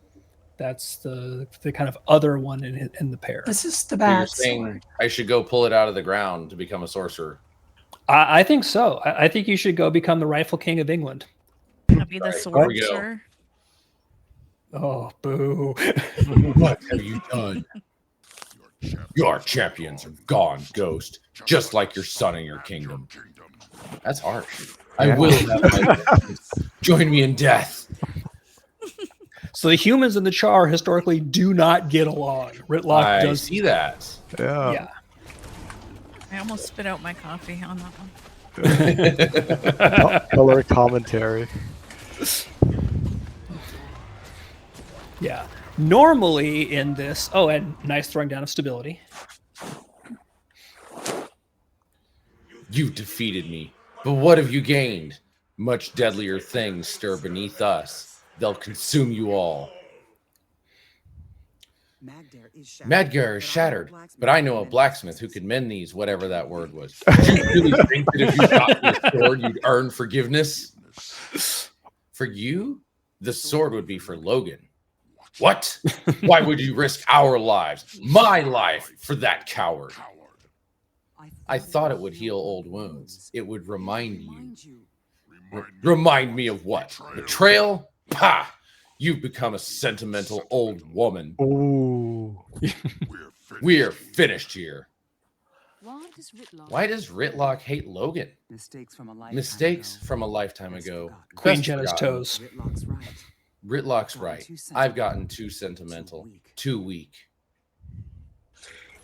That's the kind of other one in the pair. This is the So you're bad saying sword. I should go pull it out of the ground to become a sorcerer. I think so. I think you should go become the rightful king of England. I'll be the Right, sword, here we go. sir. Oh, boo. What have you done? Your champions are gone, Ghost, just like your son in your kingdom. That's harsh. I will have my vengeance. Join me in death. So the humans and the Char historically do not get along. Ritlock I does. see that. Yeah. Yeah. I almost spit out my coffee on that one. Color commentary. Yeah. Normally in this, and nice throwing down of stability. You defeated me, but what have you gained? Much deadlier things stir beneath us. They'll consume you all. Madgar is shattered, but I know a blacksmith who could mend these, whatever that word was. Do you really think that if you got me a sword, you'd earn forgiveness? For you, the sword would be for Logan. What? Why would you risk our lives, my life, for that coward? I thought it would heal old wounds. It would remind you. Remind me of what? Betrayal? Pah! You've become a sentimental old woman. Ooh. We're finished here. Why does Ritlock hate Logan? Mistakes From a lifetime ago. Queen Best Jenna's forgotten. toes. Whitlock's right. Ritlock's right. I've gotten too sentimental. Too weak.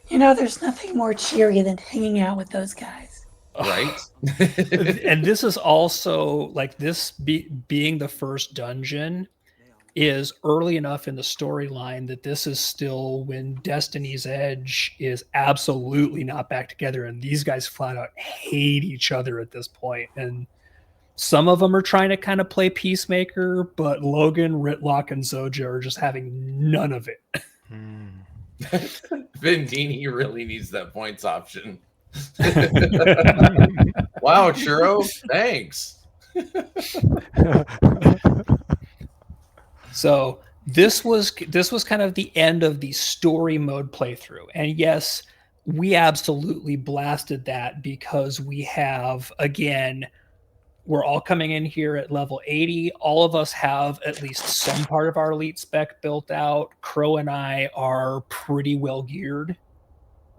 You know, there's nothing more cheery than hanging out with those guys. Right? And this is also like this being the first dungeon is early enough in the storyline that this is still when Destiny's Edge is absolutely not back together, and these guys flat out hate each other at this point. And some of them are trying to kind of play peacemaker, but Logan, Ritlock, and Zoja are just having none of it. Vendini really needs that points option. Wow, Churro, thanks. So this was kind of the end of the story mode playthrough. And yes, we absolutely blasted that because we have, again, we're all coming in here at level 80. All of us have at least some part of our elite spec built out. Crow and I are pretty well geared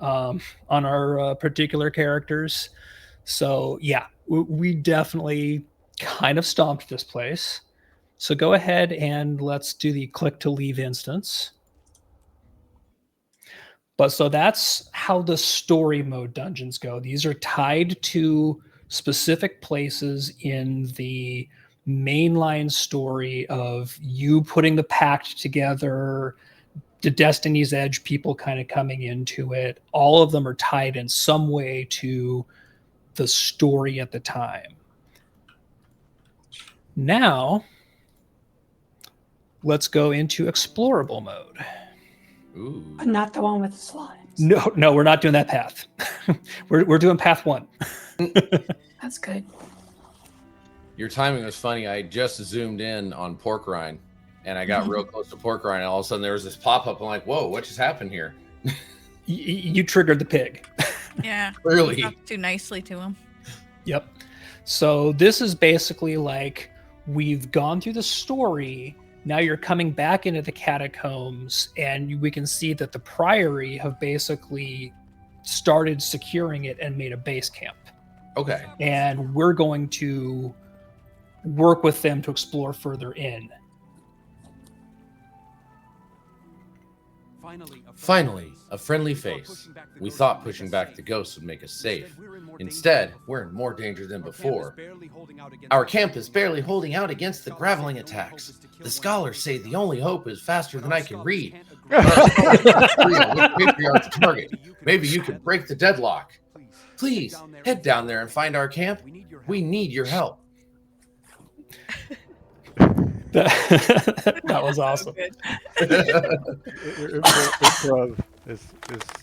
on our particular characters. So yeah, we definitely kind of stomped this place. So go ahead and let's do the click to leave instance. But so that's how the story mode dungeons go. These are tied to specific places in the mainline story of you putting the pact together, the Destiny's Edge people kind of coming into it. All of them are tied in some way to the story at the time. Now, let's go into explorable mode. Ooh. But not the one with the slimes. No, we're not doing that path. we're doing path 1. That's good. Your timing was funny. I just zoomed in on pork rind, and I got real close to pork rind, and all of a sudden there was this pop-up. I'm like, whoa, what just happened here? You triggered the pig. Yeah. Clearly. Talked too nicely to him. Yep. So this is basically like we've gone through the story. Now you're coming back into the catacombs, and we can see that the Priory have basically started securing it and made a base camp. Okay. And we're going to work with them to explore further in. Finally, a friendly face. We thought pushing back the ghosts would make us safe. Instead, we're in more danger than before. Our camp is barely holding out against the graveling attacks. The scholars say the only hope is faster than I can read. Patriarch's target. Maybe you can break the deadlock. Please, head down there and find our camp. We need your help. That was awesome. Improv is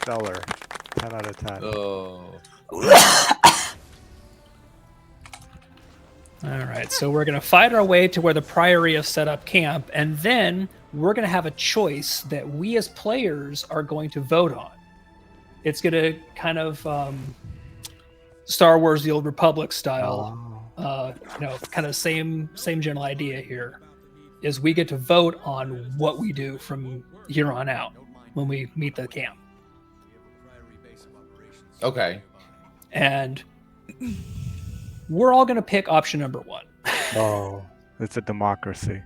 stellar. 10 out of 10. Oh. All right, so we're going to fight our way to where the Priory have set up camp, and then we're going to have a choice that we as players are going to vote on. It's going to kind of Star Wars: The Old Republic style, kind of same general idea here. Is we get to vote on what we do from here on out when we meet the camp. Okay. And we're all going to pick option number 1. Oh, it's a democracy.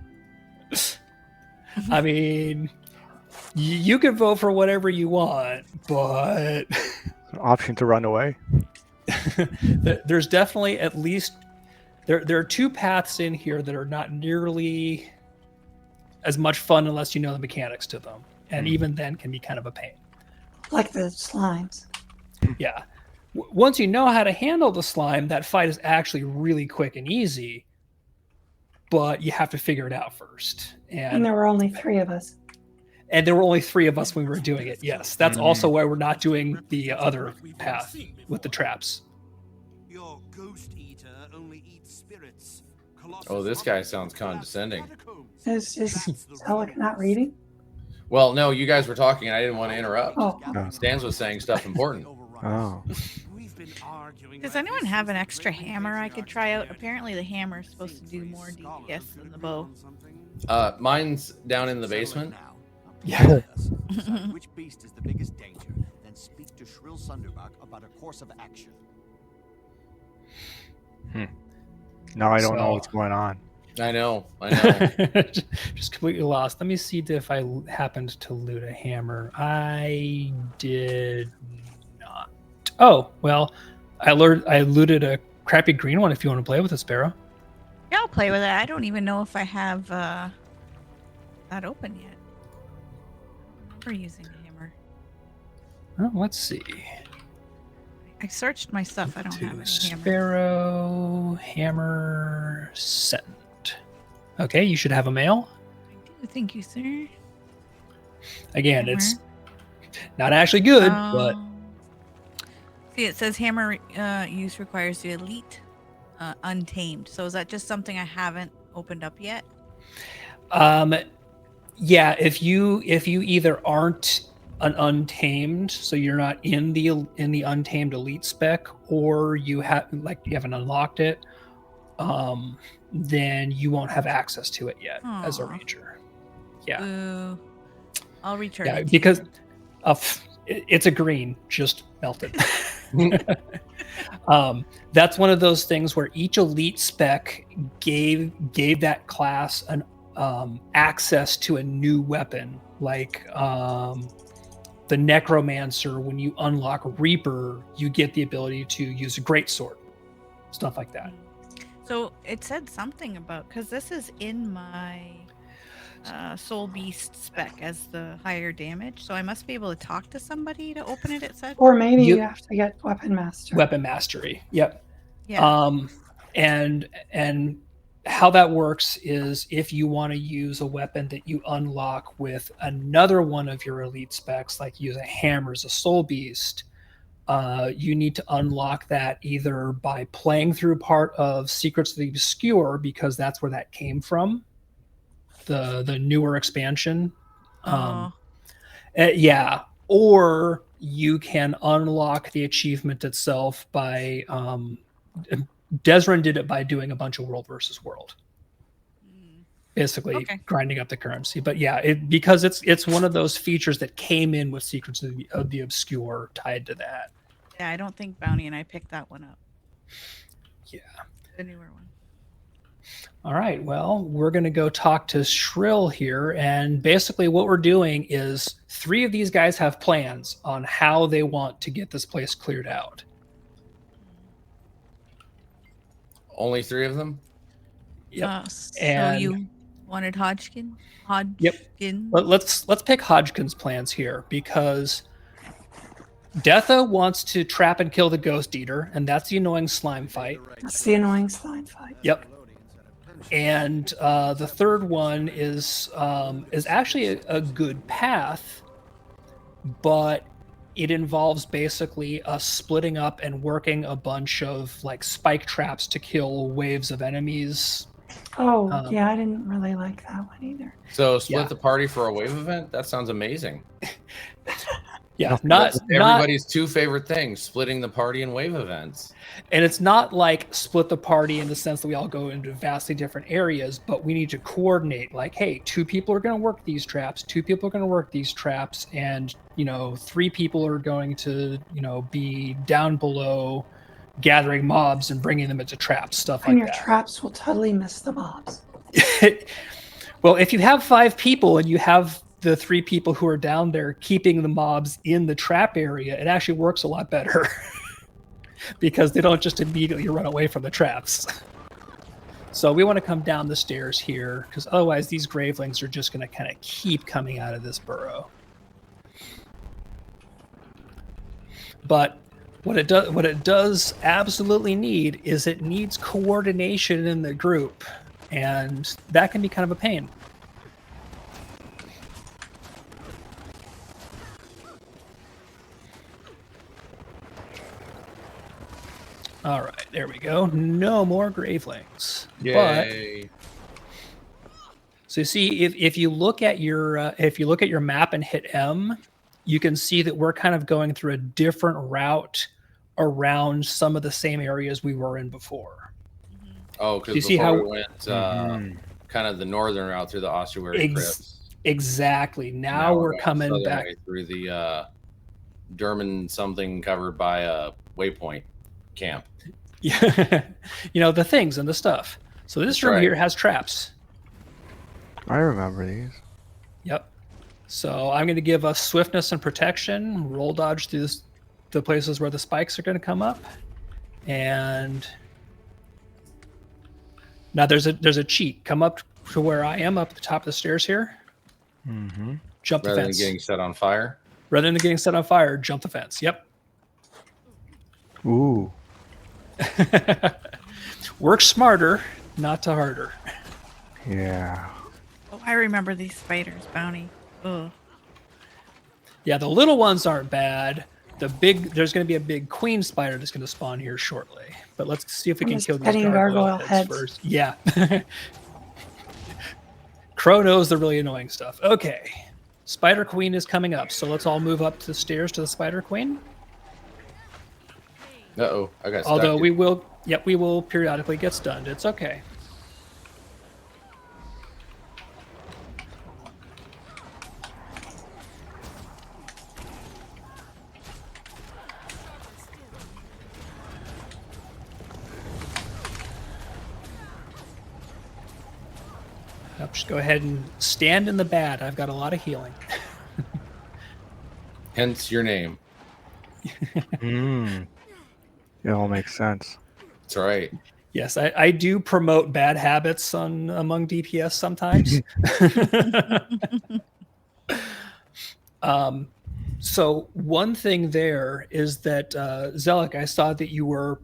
I mean, you can vote for whatever you want, but An option to run away. there's definitely at least there are 2 paths in here that are not nearly as much fun unless you know the mechanics to them, and even then can be kind of a pain. Like the slimes. Yeah. Once you know how to handle the slime, that fight is actually really quick and easy, but you have to figure it out first. And there were only 3 of us. And there were only 3 of us when we were doing it. Yes, that's also why we're not doing the other path with the traps. Your ghost eater only eats spirits. Oh, this guy sounds condescending. Is Alec not reading? Well, no, you guys were talking, and I didn't want to interrupt. Oh. Stans was saying stuff important. Oh. Does anyone have an extra hammer I could try out? Apparently the hammer is supposed to do more DPS than the bow. Mine's down in the basement. Yeah. Which beast is the biggest danger? Then and speak to Shrill Sunderbuck about a course of action. Now I don't know So- what's going on. I know. Just completely lost. Let me see if I happened to loot a hammer. I did not. Oh, well, I looted a crappy green one if you want to play with it, Sparrow. Yeah, I'll play with it. I don't even know if I have that open yet. We're using a hammer. Oh, let's see. I searched my stuff. I don't have any hammer. Sparrow, hammer, sent. Okay, you should have a mail. I do. Thank you, sir. Again, Hammer. it's not actually good, but See, it says hammer use requires the elite untamed. So is that just something I haven't opened up yet? yeah, if you either aren't an untamed, so you're not in the untamed elite spec, or you haven't unlocked it, then you won't have access to it yet as a Aw. ranger. Yeah. Boo. I'll return Yeah, it to because you. it's a green, just melted. That's one of those things where each elite spec gave that class an access to a new weapon, like the Necromancer. When you unlock Reaper, you get the ability to use a greatsword, stuff like that. So it said something about, because this is in my Soul Beast spec as the higher damage, so I must be able to talk to somebody to open it. It said. Or maybe You- you have to get weapon master. Weapon mastery. Yep. Yeah. And how that works is if you want to use a weapon that you unlock with another one of your elite specs, like use a hammer as a soul beast, you need to unlock that either by playing through part of Secrets of the Obscure, because that's where that came from, the newer expansion. Yeah, or you can unlock the achievement itself by Desrin did it by doing a bunch of world versus world, basically Okay. grinding up the currency. But yeah, because it's one of those features that came in with Secrets of the Obscure tied to that. Yeah, I don't think Bounty and I picked that one up. Yeah. The newer one. All right. Well, we're going to go talk to Shrill here. And basically, what we're doing is 3 of these guys have plans on how they want to get this place cleared out. Only 3 of them? Yep. So And- you wanted Hodgkin? Yep. But let's pick Hodgkin's plans here, because Detha wants to trap and kill the Ghost Eater, and that's the annoying slime fight. That's the annoying slime fight. Yep. And the third one is actually a good path, but it involves basically us splitting up and working a bunch of like spike traps to kill waves of enemies. Oh, yeah, I didn't really like that one either. So split Yeah. the party for a wave event? That sounds amazing. Yeah, That's not everybody's 2 favorite things, splitting the party and wave events. and it's not like split the party in the sense that we all go into vastly different areas, but we need to coordinate, like, hey, 2 people are going to work these traps, 2 people are going to work these traps, and 3 people are going to be down below gathering mobs and bringing them into traps, stuff And like your that. traps will totally miss the mobs. Well, if you have 5 people and you have the 3 people who are down there keeping the mobs in the trap area, it actually works a lot better because they don't just immediately run away from the traps. So we want to come down the stairs here, because otherwise these gravelings are just going to kind of keep coming out of this burrow. But what it does absolutely need is it needs coordination in the group, and that can be kind of a pain. All right, there we go. No more gravelings. Yay. So you see, if you look at your map and hit M, you can see that we're kind of going through a different route around some of the same areas we were in before. Oh, You because see before how- we went kind of the northern route through the ossuary crypts. Exactly. Now we're going coming southern back. way through the German something covered by a waypoint camp. Yeah, the things and the stuff. So this That's room right. here has traps. I remember these. Yep. So I'm going to give us swiftness and protection. Roll dodge through the places where the spikes are going to come up, and now there's a cheat. Come up to where I am, up at the top of the stairs here. Mm-hmm. Jump the Rather fence. than getting set on fire. Rather than getting set on fire, jump the fence. Yep. Ooh. Work smarter, not to harder. Yeah. Oh, I remember these spiders, Bounty. Ugh. Yeah, the little ones aren't bad. There's going to be a big queen spider that's going to spawn here shortly. But let's see if we I'm can just kill these petting gargoyle gargoyle heads heads. first. Yeah. Crow knows the really annoying stuff. Okay. Spider Queen is coming up, so let's all move up to the stairs to the Spider Queen. Uh-oh, I got stuck. Although we will periodically get stunned. It's okay. I'll just go ahead and stand in the bad. I've got a lot of healing. Hence your name. Mm. It all makes sense. That's right. Yes, I do promote bad habits among DPS sometimes. So one thing there is that Zelik, I saw that you were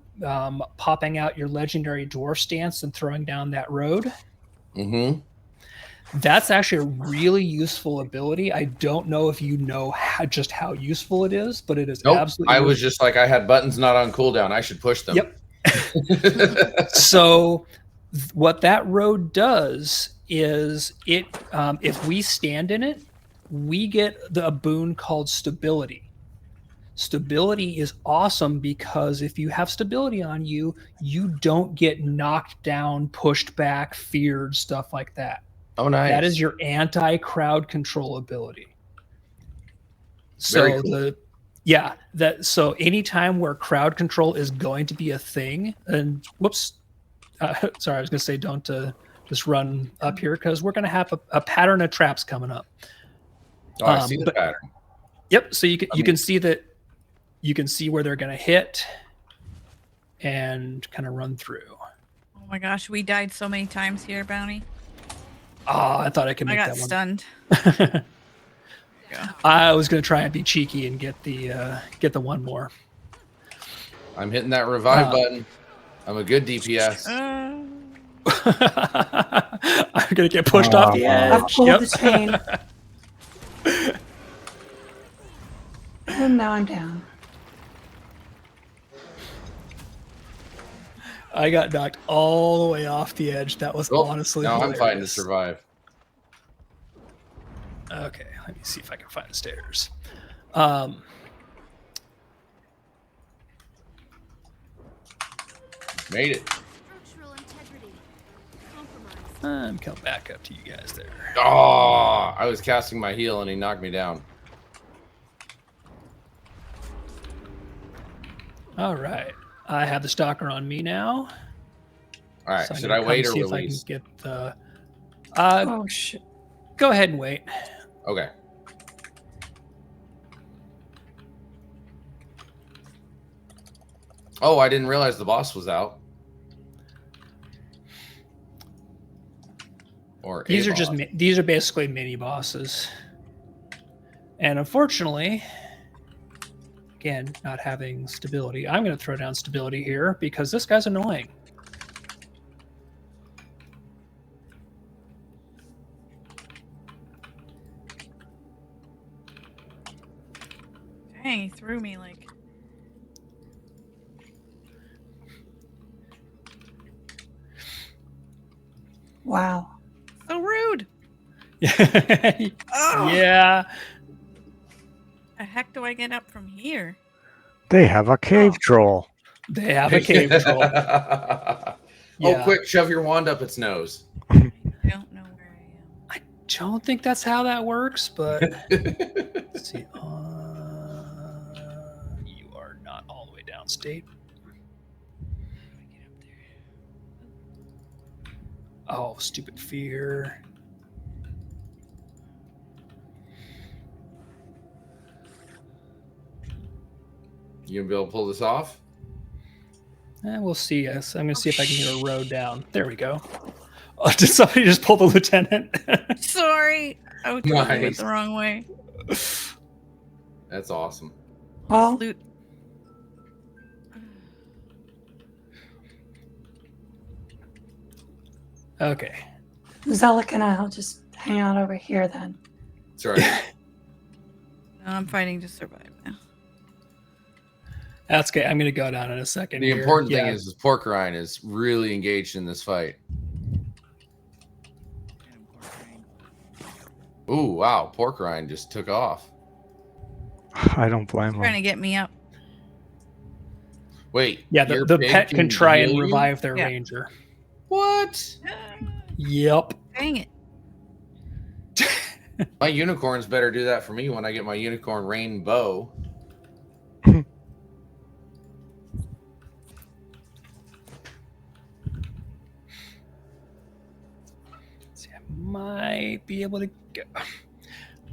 popping out your legendary dwarf stance and throwing down that road. Mm-hmm. That's actually a really useful ability. I don't know if you know just how useful it is, but it is absolutely. I was just like, I had buttons not on cooldown. I should push them. Yep. So what that road does is it if we stand in it, we get a boon called stability. Stability is awesome because if you have stability on you, you don't get knocked down, pushed back, feared, stuff like that. Oh, nice. That is your anti-crowd control ability. Very So cool. so anytime where crowd control is going to be a thing, and sorry, I was going to say don't just run up here because we're going to have a pattern of traps coming up. Oh, I see the pattern. Yep. So you can see that you can see where they're going to hit and kind of run through. Oh my gosh, we died so many times here, Bounty. Oh, I thought I could make I that got one. stunned. I was going to try and be cheeky and get the one more. I'm hitting that revive button. I'm a good DPS. I'm going to get pushed off the edge. I've pulled the chain. And now I'm down. I got knocked all the way off the edge. That was honestly No, hilarious. I'm fighting to survive. Okay, let me see if I can find the stairs. Made it. I'm coming back up to you guys there. Oh, I was casting my heal and he knocked me down. All right, I have the stalker on me now. All right, So I'm should gonna I wait come or see release? if I can get the? Oh shit! Go ahead and wait. Okay. Oh, I didn't realize the boss was out. Or These are basically mini bosses, and unfortunately, again, not having stability, I'm going to throw down stability here because this guy's annoying. Dang, he threw me like. Wow. So rude. Oh. Yeah. The heck do I get up from here? They have a cave troll. They have a cave troll. Oh, quick, shove your wand up its nose. I don't know where I am. I don't think that's how that works, but let's see. state. Oh, stupid fear. You gonna be able to pull this off? We'll see. Yes, I'm gonna see if I can get a road down. There we go. Oh, did somebody just pull the lieutenant? Sorry, I totally went Nice. the wrong way. That's awesome. Well, Loot. Okay. Zelik and I'll just hang out over here then. That's right. No, I'm fighting to survive now. That's okay. I'm gonna go down in a second. The here. important thing Yeah. is Pork Rind is really engaged in this fight. Ooh, wow. Pork Rind just took off. I don't blame Trying to him. get me up. Wait. Yeah, your the pig pet can can try and heal you? revive their Yeah. ranger. What? Yep. Dang it. My unicorns better do that for me when I get my unicorn rainbow. See, I might be able to go.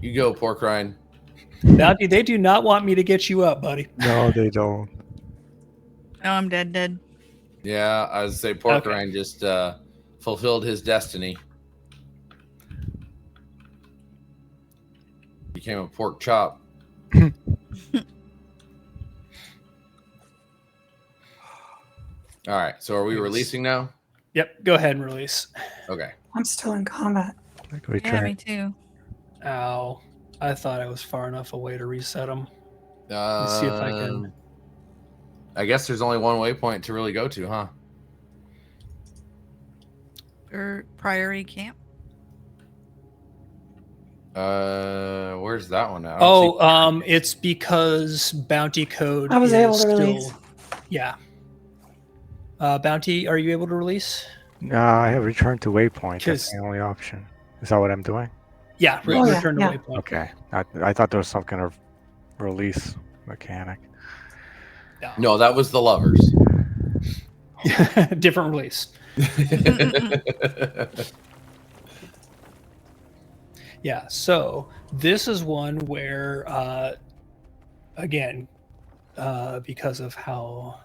You go, Pork Rind. Bounty, they do not want me to get you up, buddy. No, they don't. No, I'm dead. Yeah, I would say Pork Okay. Rind just fulfilled his destiny. Became a pork chop. All right, so are we Thanks. releasing now? Yep. Go ahead and release. Okay. I'm still in combat. Like we Yeah, try. me too. Ow. I thought I was far enough away to reset them. Let's see if I can. I guess there's only one waypoint to really go to, huh? Or Priory Camp. Where's that one at? It's because bounty code. I was is able to still, release. Yeah. Bounty, are you able to release? I have returned to waypoint. That's 'Cause- the only option. Is that what I'm doing? Yeah. Oh, yeah, Return to yeah. waypoint. Okay. I thought there was some kind of release mechanic. No, that was the lovers. Different release. Yeah, so this is one where, again, because of how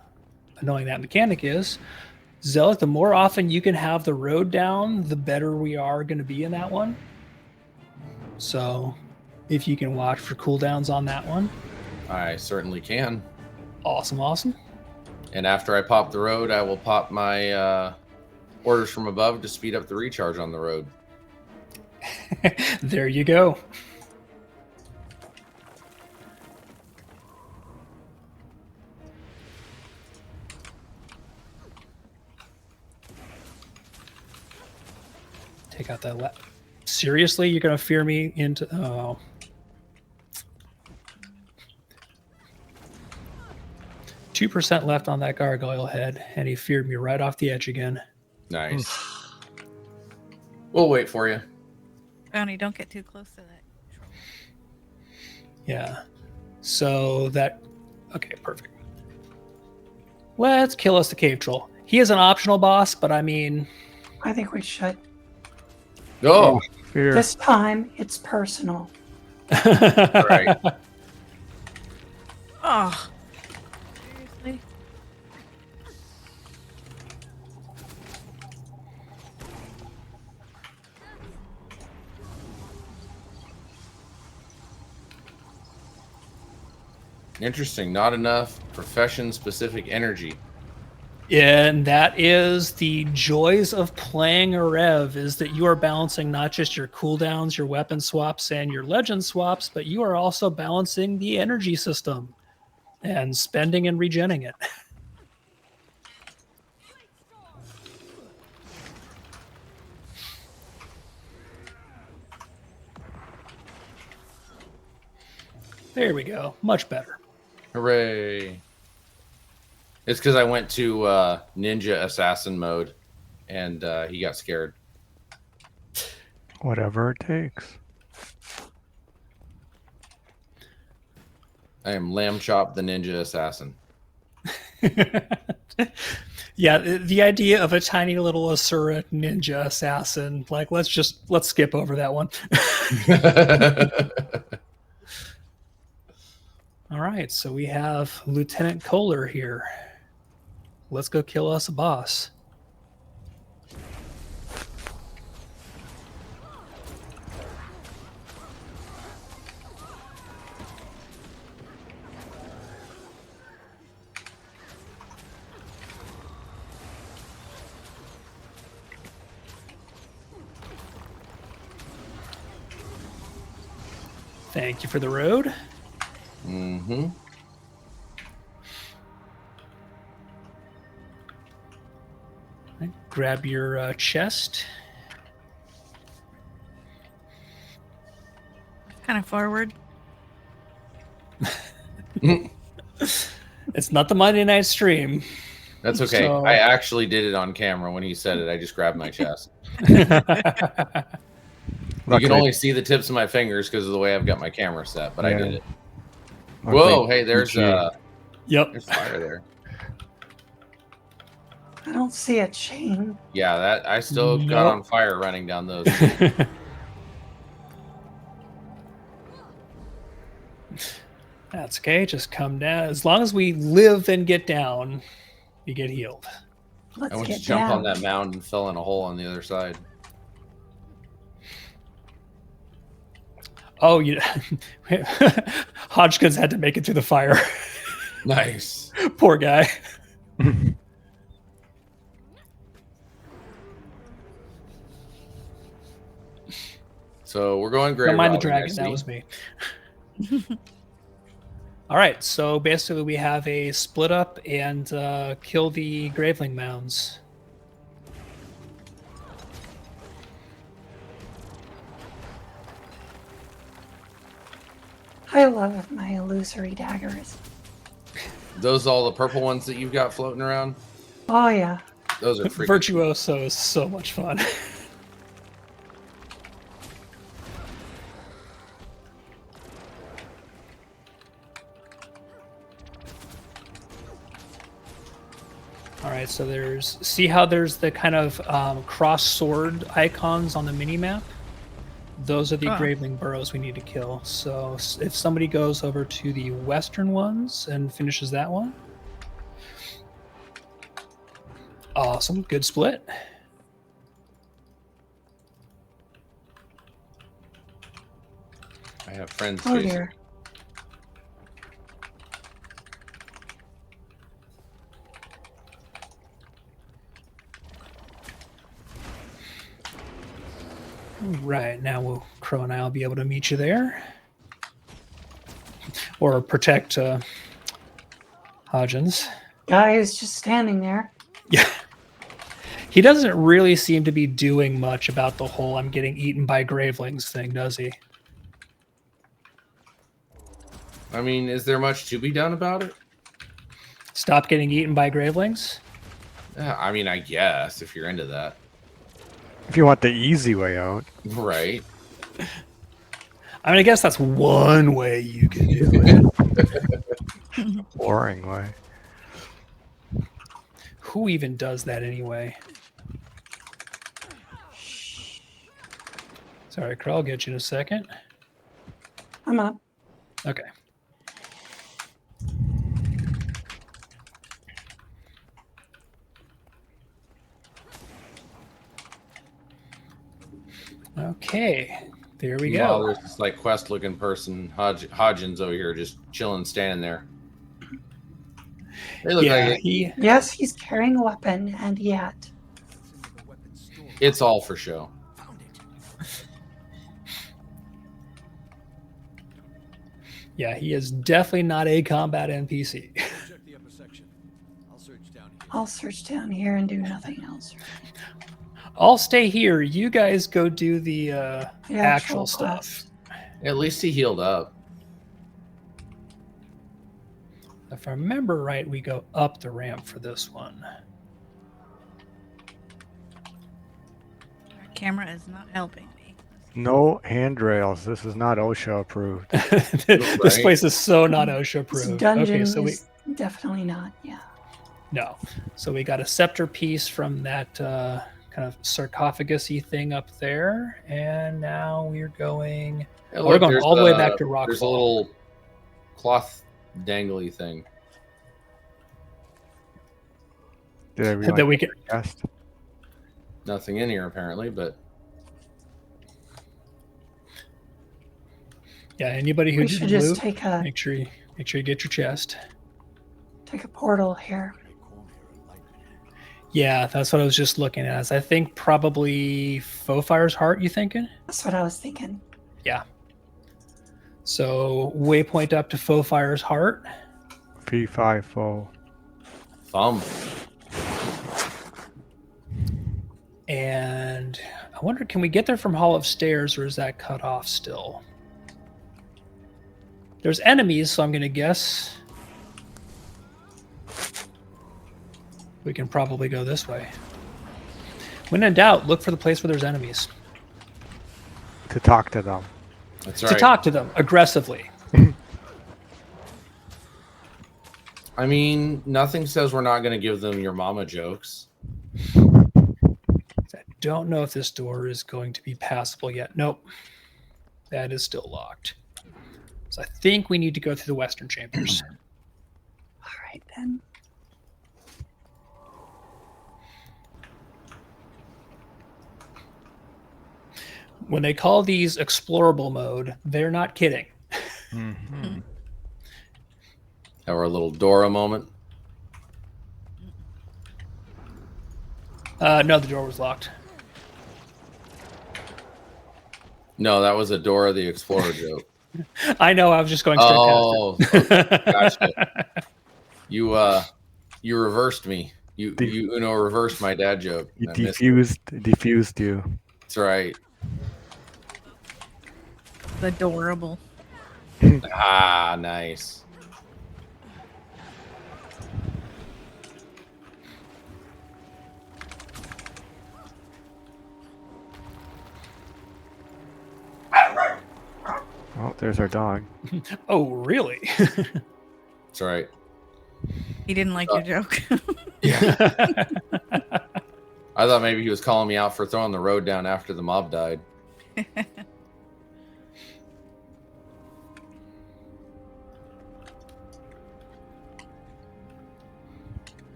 annoying that mechanic is, Zealot, the more often you can have the road down, the better we are going to be in that one. So if you can watch for cooldowns on that one, I certainly can. awesome. And after I pop the road, I will pop my orders from above to speed up the recharge on the road. There you go. Take out that left. Seriously, you're gonna fear me into? Oh, 2% left on that gargoyle head, and he feared me right off the edge again. Nice. We'll wait for you. Bounty, don't get too close to that. Yeah. So that. Okay, perfect. Let's kill us the cave troll. He is an optional boss, but I mean, I think we should. Oh, Fear. This time, it's personal. right. Oh. Seriously? Interesting. Not enough profession-specific energy. And that is the joys of playing a Rev, is that you are balancing not just your cooldowns, your weapon swaps, and your legend swaps, but you are also balancing the energy system and spending and regenning it. There we go. Much better. Hooray. It's because I went to ninja assassin mode and he got scared. Whatever it takes. I am Lamb Chop the ninja assassin. Yeah, the idea of a tiny little Asura ninja assassin, like let's skip over that one. All right, so we have Lieutenant Kohler here. Let's go kill us a boss. Thank you for the road. Mm-hmm. Grab your chest. Kind of forward. It's not the Monday night stream. That's okay. So- I actually did it on camera when he said it. I just grabbed my chest. You can only see the tips of my fingers because of the way I've got my camera set, but I did it. Whoa, hey, there's Yep. there's fire there. I don't see a chain. Yeah, that I still got on fire running down those. That's okay. Just come down. As long as we live and get down, you get healed. Let's I went get to jump down. on that mound and fell in a hole on the other side. Oh, you Hodgkins had to make it through the fire. Nice. Poor guy. So we're going great. Don't mind the dragon. That was me. All right. So basically, we have a split up and kill the Graveling mounds. I love my illusory daggers. Those all the purple ones that you've got floating around? Oh yeah. Those are freaking Virtuoso is so much fun. All right, so see how there's the kind of cross sword icons on the mini map? Those are the Graveling burrows we need to kill. So if somebody goes over to the western ones and finishes that one. Awesome, good split. I have friends Oh chasing. dear. Right, now Crow and I will be able to meet you there. Or protect Hodgins. Guy is just standing there. Yeah. He doesn't really seem to be doing much about the whole I'm getting eaten by Gravelings thing, does he? I mean, is there much to be done about it? Stop getting eaten by Gravelings? Yeah, I mean, I guess if you're into that. If you want the easy way out. Right. I mean, I guess that's one way you can do it. Boring way. Who even does that anyway? Sorry, Crow, I'll get you in a second. I'm up. Okay. Okay, there we Meanwhile, go. there's this like quest-looking person, Hodgins over here, just chilling, standing there. They look like Yes, he's carrying a weapon, and yet. it's all for show. Yeah, he is definitely not a combat NPC. I'll search down here and do nothing else. I'll stay here. You guys go do the The actual quest. stuff. At least he healed up. If I remember right, we go up the ramp for this one. Our camera is not helping me. No handrails. This is not OSHA approved. This place is so not OSHA This approved. dungeon Okay, so is definitely not. Yeah. No. So we got a scepter piece from that kind of sarcophagus-y thing up there, and now we're going. Hey, Oh, we're going there's all the way back to There's a Rockfall. little cloth dangly thing. Did everyone That we get can. their chest? Nothing in here apparently, but Yeah, anybody who We did should just loot, take a make sure you get your chest. portal here. Yeah, that's what I was just looking at. I think probably Foefire's Heart, you thinking? That's what I was thinking. Yeah. So waypoint up to Foefire's Heart. P5 thumb. And I wonder, can we get there from Hall of Stairs, or is that cut off still? There's enemies, so I'm going to guess we can probably go this way. When in doubt, look for the place where there's enemies. to talk to them. That's To right. talk to them aggressively. I mean, nothing says we're not going to give them your mama jokes. I don't know if this door is going to be passable yet. Nope. That is still locked. So I think we need to go through the western chambers. All right, then. When they call these explorable mode, they're not kidding. Mm-hmm. Have our little Dora moment. No, the door was locked. No, that was a Dora the Explorer joke. I know, I was just going straight past it. Gotcha. You reversed me. You reversed my dad joke. You I missed it. defused you. That's right. Adorable. Ah, nice. Oh, there's our dog. Oh, really? That's right. He didn't like your joke. Yeah. I thought maybe he was calling me out for throwing the road down after the mob died.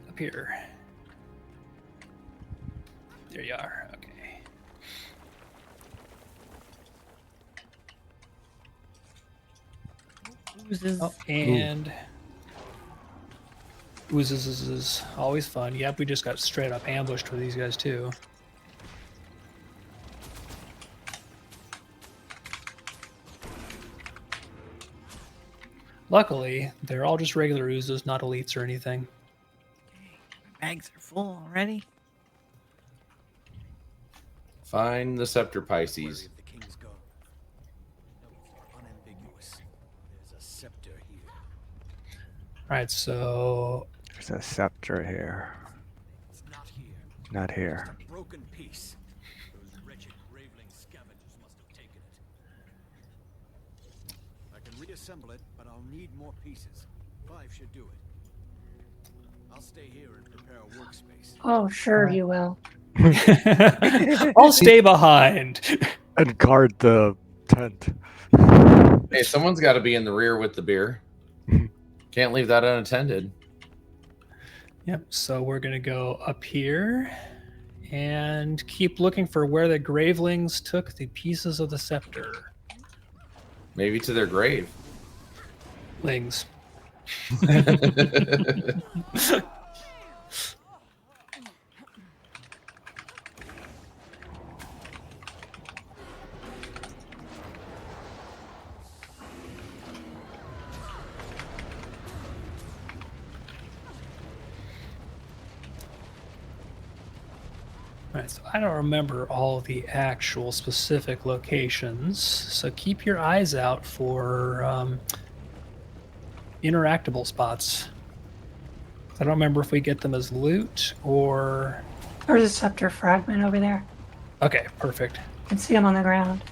Up here. There you are. Okay. Oozes. Oh, and oozes is always fun. Yep, we just got straight up ambushed with these guys too. Luckily, they're all just regular oozes, not elites or anything. Bags are full already. Find the scepter Pisces. If the king's gone. No, unambiguous. There's a scepter here. All right, so There's a scepter here. It's not here. Not here. It's a broken piece. Those wretched graveling scavengers must have taken it. I can reassemble it, but I'll need more pieces. 5 should do it. I'll stay here and prepare a workspace. Oh, sure you will. I'll stay behind. And guard the tent. Hey, someone's got to be in the rear with the beer. Can't leave that unattended. Yep, so we're going to go up here and keep looking for where the gravelings took the pieces of the scepter. Maybe to their grave. Lings. Right, so I don't remember all the actual specific locations, so keep your eyes out for interactable spots. I don't remember if we get them as loot or... There's a scepter fragment over there. Okay, perfect. You can see them on the ground.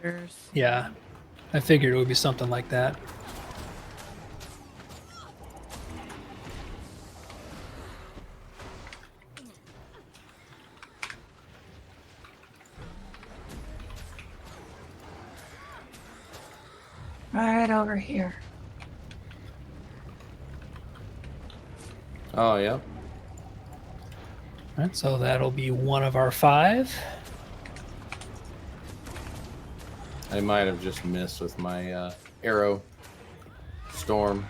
Wonders. Yeah, I figured it would be something like that. Right over here. Oh, yeah. All right, so that'll be one of our 5. I might have just missed with my arrow storm.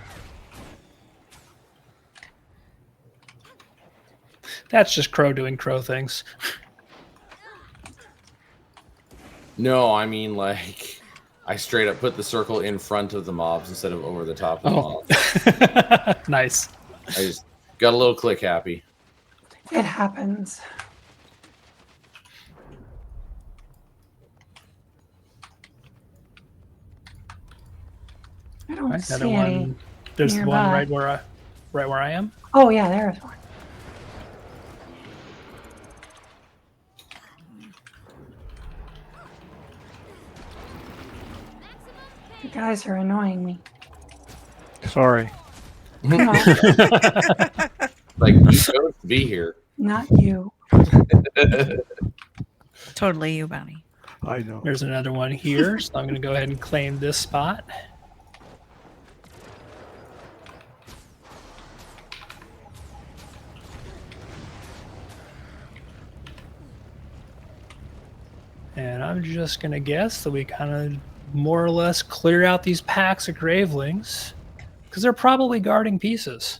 That's just Crow doing Crow things. No, I mean, like, I straight up put the circle in front of the mobs instead of over the top of the mobs. Nice. I just got a little click happy. It happens. I don't Right, see another any one. There's nearby. one right where I am. Oh yeah, there's one. You guys are annoying me. Sorry. No, Like, you chose to be here. not you. Totally you, Bounty. I know. There's another one here, so I'm going to go ahead and claim this spot. And I'm just going to guess that we kind of more or less clear out these packs of Gravelings, because they're probably guarding pieces.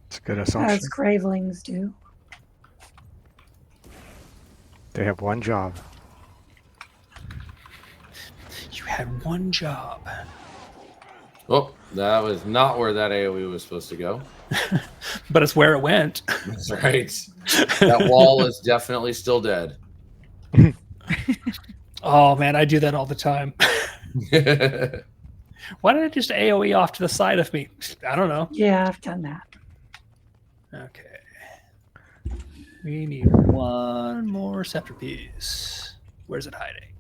It's a good assumption. As Gravelings do. They have one job. You had one job. Oh, that was not where that AoE was supposed to go. But it's where it went. That's right. That wall is definitely still dead. Oh man, I do that all the time. Why did I just AoE off to the side of me? I don't know. Yeah, I've done that. Okay. We need one more scepter piece. Where's it hiding?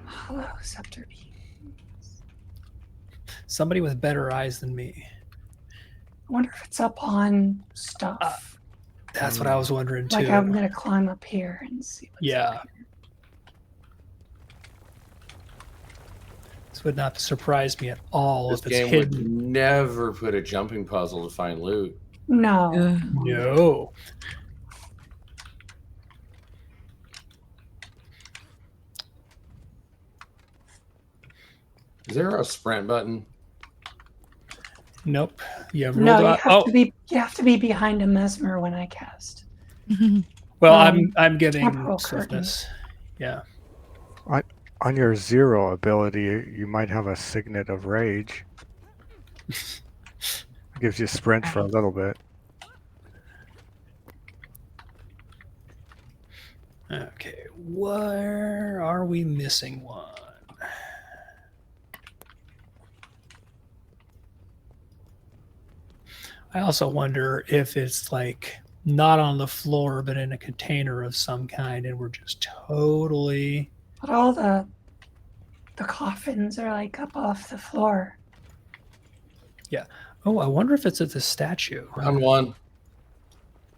Hello, Scepter Bee. Somebody with better eyes than me. I wonder if it's up on stuff. That's what I was wondering too. Like I'm gonna climb up here and see what's Yeah. up here. This would not surprise me at all This if it's game hidden. would never put a jumping puzzle to find loot. No. No. Is there a sprint button? Nope. You have No, ruled you out. have Oh, you have to be behind a mesmer when I cast. well, um, I'm giving temporal swiftness. Yeah. On your 0 ability, you might have a Signet of Rage. It gives you sprint for a little bit. Okay. Where are we missing one? I also wonder if it's like not on the floor, but in a container of some kind, and we're just totally. But all the coffins are like up off the floor. Oh, I wonder if it's at the statue. Round one.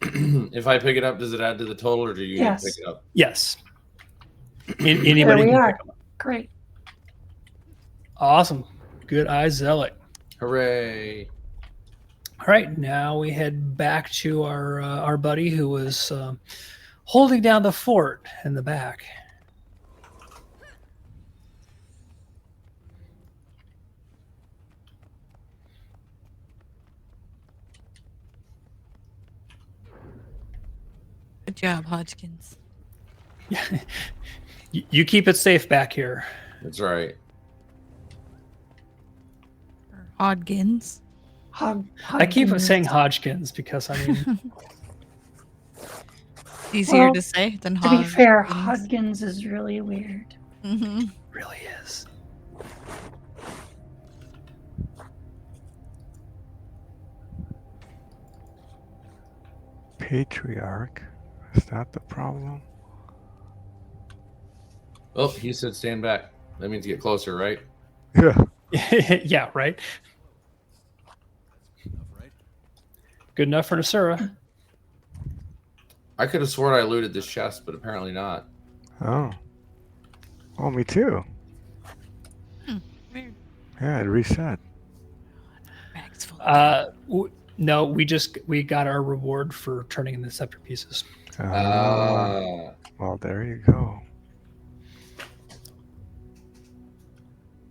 If I pick it up, does it add to the total, or do you Yes. pick it up? Yes. Anybody There we can are. pick them up. Great. Awesome. Good eye, Zealot. Hooray! All right, now we head back to our buddy who was holding down the fort in the back. Good job, Hodgkins. You keep it safe back here. That's right. Or Hodgkins. I keep Hodgkins. saying Hodgkins because I mean, Easier Well, to say than To Hodgkins. be fair, Hodgkins is really weird. Mm-hmm. really is. Patriarch. Is that the problem? Oh, he said stand back. That means get closer, right? Yeah. Yeah, right. Enough, right? Good enough for Nasura. I could have sworn I looted this chest, but apparently not. Oh. Oh, me too. Weird. Yeah, it reset. Bags full of No, we got our reward for turning in the scepter pieces. Oh, well, there you go.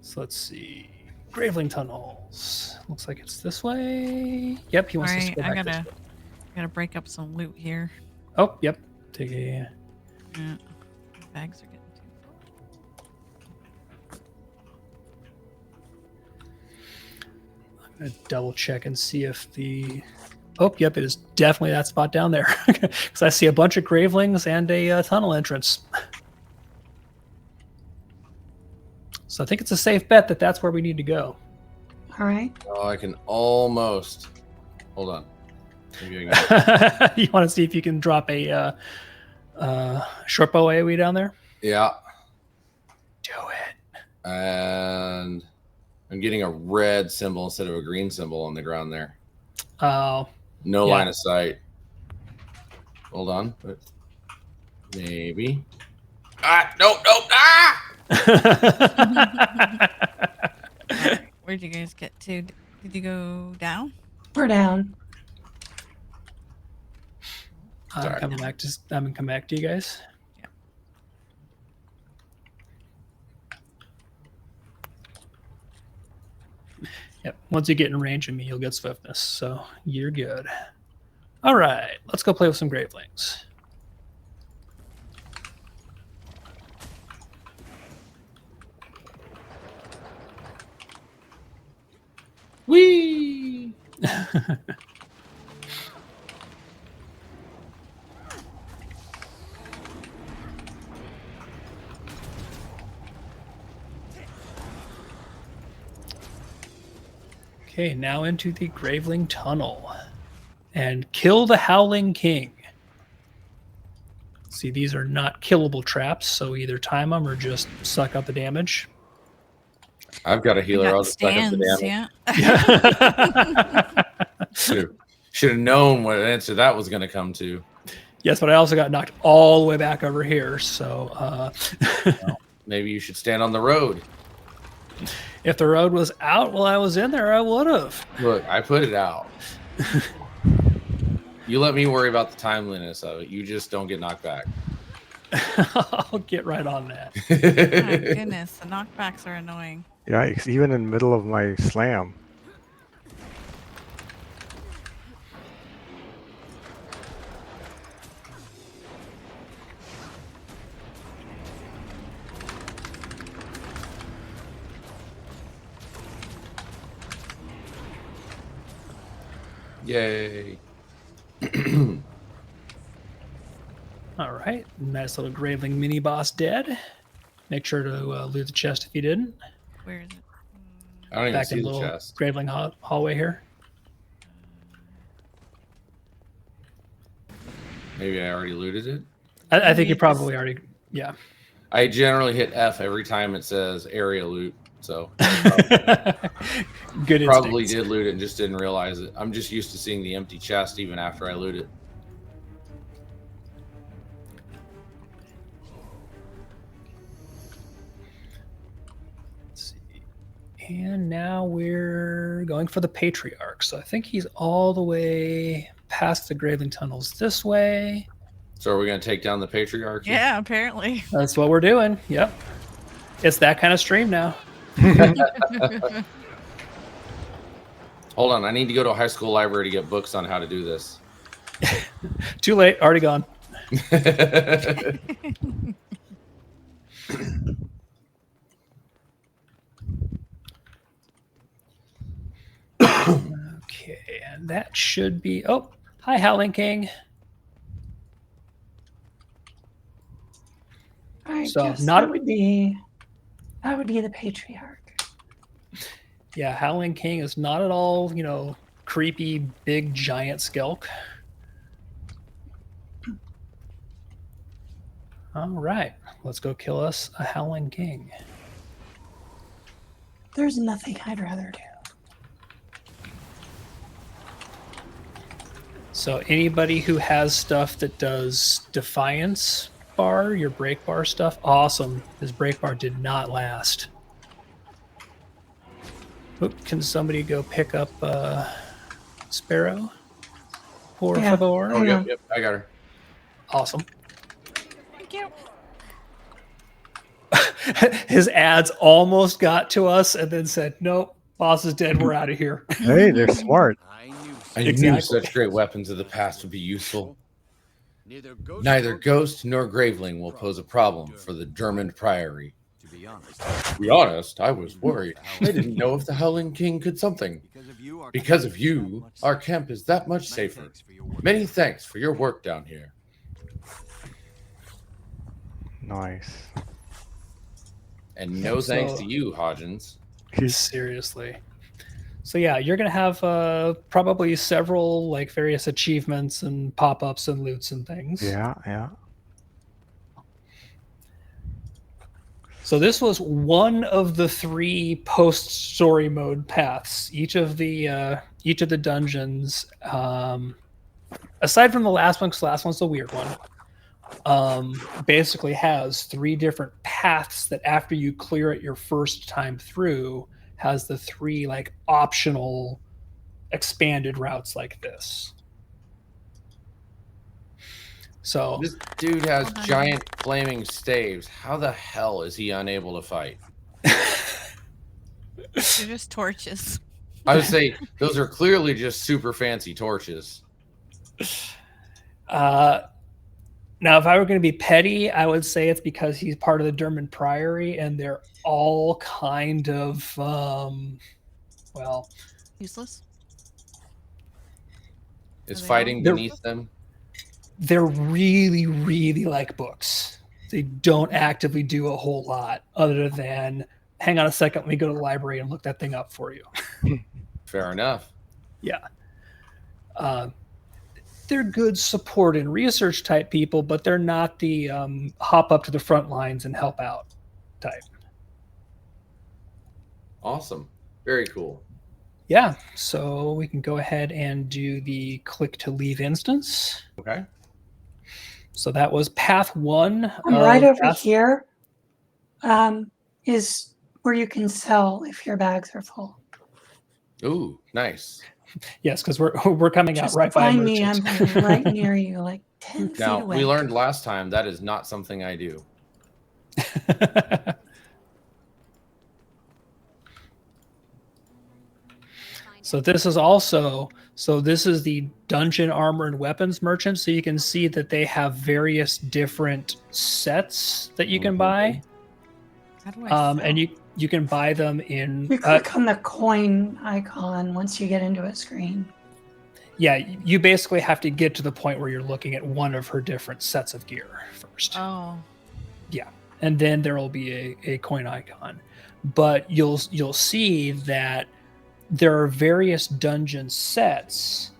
So let's see. Graveling tunnels. Looks like it's this way. Yep, he wants us to Alright, go I back this gotta way. break up some loot here. Oh, yep. Take a. Yeah. Bags are getting too full. I'm gonna double check and see if the. Oh, yep, it is definitely that spot down there. Because I see a bunch of gravelings and a tunnel entrance. So I think it's a safe bet that that's where we need to go. All right. Oh, I can almost. Hold on. Maybe I can... You want to see if you can drop a short bow AoE down there? Yeah. Do it. And I'm getting a red symbol instead of a green symbol on the ground there. Oh. No Yeah. line of sight. Hold on. Maybe. Ah! Nope! Nope! Ah! Alright, where'd you guys get to? Did you go down? We're down. I'm Sorry. coming back to. I'm gonna come back to you guys. Yep. Once you get in range of me, you'll get swiftness, so you're good. All right, let's go play with some gravelings. Whee! Okay, now into the Graveling Tunnel. And kill the Howling King. See, these are not killable traps, so either time them or just suck up the damage. I've got a I healer. got I'll just suck up the stands, damage. yeah. Should have known what answer that was going to come to. Yes, but I also got knocked all the way back over here, so... Well, maybe you should stand on the road. If the road was out while I was in there, I would have. Look, I put it out. You let me worry about the timeliness of it. You just don't get knocked back. I'll get right on that. My goodness, the knockbacks are annoying. Yikes, even in the middle of my slam. Yay. All right, nice little Graveling mini boss dead. Make sure to loot the chest if you didn't. Where is it? I don't even Back see in the the little chest. Graveling hallway here. Maybe I already looted it. I think you Maybe probably already, yeah. I generally hit F every time it says area loot. So Good probably instincts. did loot it and just didn't realize it. I'm just used to seeing the empty chest even after I loot it. Let's see. And now we're going for the Patriarch. So I think he's all the way past the Graveling tunnels this way. So are we going to take down the patriarchy? Yeah, apparently. That's what we're doing. Yep. It's that kind of stream now. Hold on. I need to go to a high school library to get books on how to do this. Too late. Already gone. Okay, and that should be. Oh, hi, Howling King. I So, guess not- that would be the Patriarch. Yeah, Howling King is not at all, creepy, big, giant skelk. All right, let's go kill us a Howling King. There's nothing I'd rather do. So anybody who has stuff that does Defiance bar, your break bar stuff, awesome. His break bar did not last. Can somebody go pick up Sparrow? Por Yeah. favor. Oh, Hang yep, on. yep. I got her. Awesome. Thank you. His ads almost got to us and then said, nope, boss is dead. We're out of here. Hey, they're smart. I knew I knew Exactly. such great weapons of the past would be useful. neither Neither ghost nor graveling will pose a problem for the Dermond Priory. To be honest, To be honest, I was worried. I didn't know if the Howling King could something. because of you, Our camp is that much safer. Many thanks for your work down here. Nice. And no thanks So- to you, Hodgins. Seriously. So yeah, you're gonna have probably several like various achievements and pop-ups and loots and things. Yeah. So this was one of the 3 post-story mode paths. Each of the dungeons, aside from the last one, because the last one's the weird one, basically has 3 different paths that after you clear it your first time through, has the 3 like optional expanded routes like this. So This dude has Hold on. giant flaming staves. How the hell is he unable to fight? They're just torches. I would say those are clearly just super fancy torches. now if I were going to be petty, I would say it's because he's part of the Dermond Priory and they're all kind of well, Useless. Is Are they fighting all- beneath them? they're really, really like books. They don't actively do a whole lot other than hang on a second, let me go to the library and look that thing up for you. Fair enough. Yeah. They're good support and research type people, but they're not the hop up to the front lines and help out type. Awesome. Very cool. Yeah. So we can go ahead and do the click to leave instance. Okay. So that was path 1. Right over path- here is where you can sell if your bags are full. Ooh, nice. Yes, because we're coming out Just right by a find me. I'm merchant. gonna be right near you, like 10 feet Now, away. we learned last time that is not something I do. So this is the dungeon armor and weapons merchant. So you can see that they have various different sets that you can buy. How do I And you can buy them in You click on the coin icon once you get into a screen. yeah, you basically have to get to the point where you're looking at one of her different sets of gear first. Oh. And then there will be a coin icon. But you'll see that there are various dungeon sets